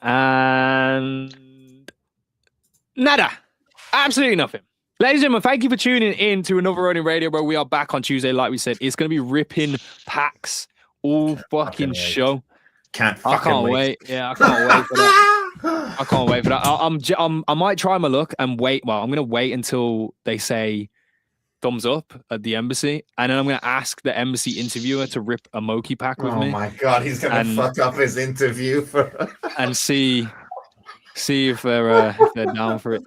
And nada. Absolutely nothing. Ladies and gentlemen, thank you for tuning in to another Ronin Radio, where we are back on Tuesday. Like we said, it's going to be ripping packs all fucking show. I can't wait. Yeah, I can't wait for that. I can't wait for that. I might try my luck and wait. Well, I'm going to wait until they say thumbs up at the embassy, and then I'm going to ask the embassy interviewer to rip a Moki pack with me. Oh my god, he's going to fuck up his interview and see if they're down for it.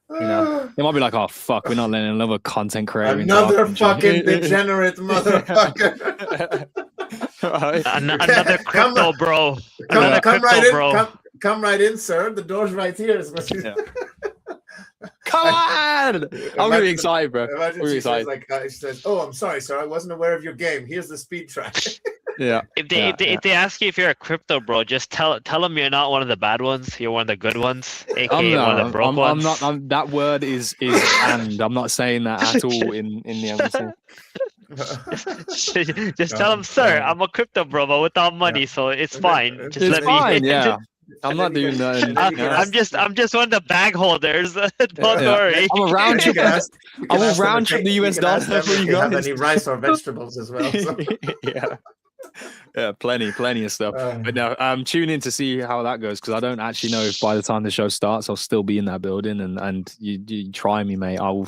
You know, they might be like, "Oh fuck, we're not letting another content creator." Another fucking degenerate motherfucker. Another crypto bro. Come right in. come right in, sir. The door's right here. Is what Yeah. Come on! I'm gonna be excited, bro. Imagine We're she excited. says, like, she says, "Oh, I'm sorry, sir. I wasn't aware of your game. Here's the speed track." Yeah. If they ask you if you're a crypto bro, just tell them you're not one of the bad ones. You're one of the good ones, aka one of the broke ones. That word is and I'm not saying that at all in the embassy. Just tell them, sir, I'm a crypto bro, but without money, so it's fine. Just It's let fine, me. yeah. I'm not doing that. I'm just one of the bag holders. Don't worry. I'm a round trip. I will round trip the US dollar for you Have guys. any rice or vegetables as well? So. Yeah, plenty of stuff. But no, tune in to see how that goes, because I don't actually know if by the time the show starts I'll still be in that building. And you try me, mate. I'll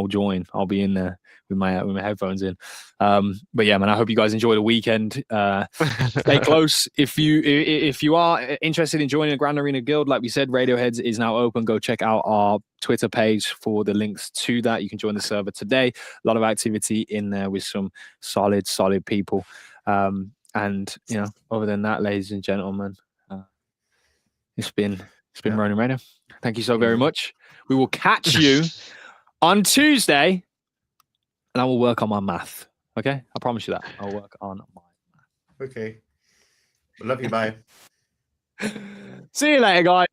join. I'll be in there with my headphones in. But yeah, man, I hope you guys enjoy the weekend. Stay close. If you are interested in joining the Grand Arena Guild, like we said, Radioheads is now open. Go check out our Twitter page for the links to that. You can join the server today. A lot of activity in there with some solid people. And other than that, ladies and gentlemen, it's been Ronin Radio. Thank you so very much. We will catch you on Tuesday, and I will work on my math. Okay, I promise you that. I'll work on my math. Okay. Love you. Bye. See you later, guys.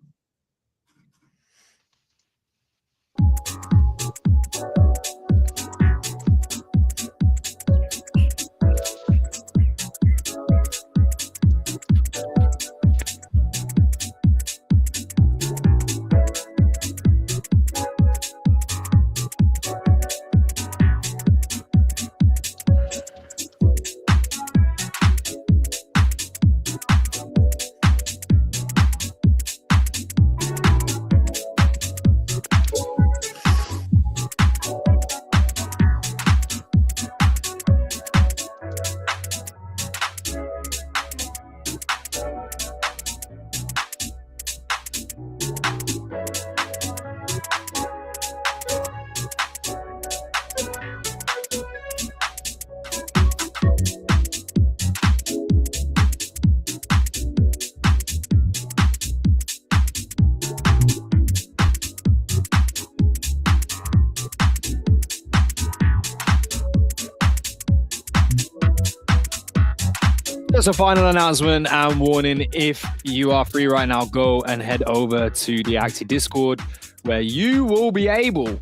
Just a final announcement and warning. If you are free right now, go and head over to the Acti Discord, where you will be able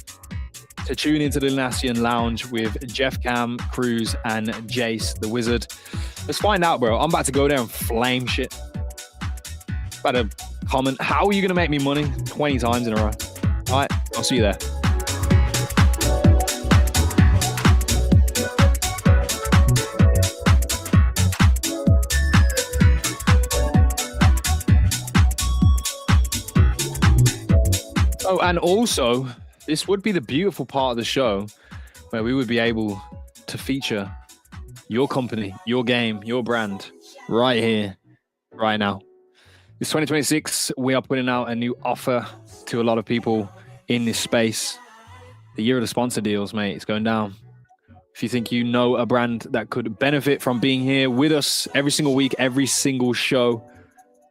to tune into the Lynassian Lounge with Jeff Cam, Cruz, and Jace the Wizard. Let's find out, bro. I'm about to go there and flame shit. About to comment, how are you going to make me money 20 times in a row? All right, I'll see you there. Oh, and also, this would be the beautiful part of the show where we would be able to feature your company, your game, your brand right here, right now. It's 2026. We are putting out a new offer to a lot of people in this space. The year of the sponsor deals, mate. It's going down. If you think you know a brand that could benefit from being here with us every single week, every single show,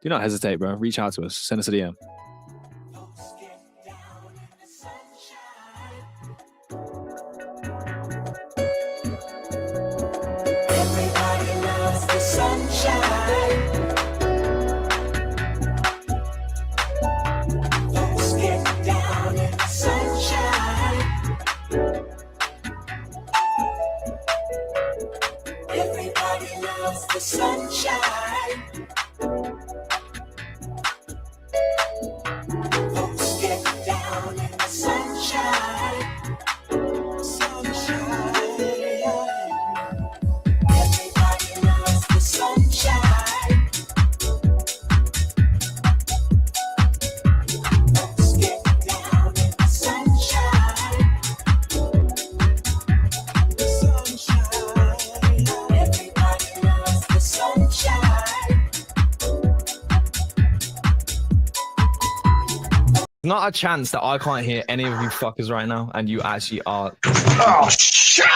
do not hesitate, bro. Reach out to us. Send us a DM. The sunshine. Folks get down in the sunshine. Sunshine. Everybody loves the sunshine. Folks get down in the sunshine. The sunshine. Everybody loves the sunshine. Not a chance that I can't hear any of you fuckers right now, and you actually are. Oh, shut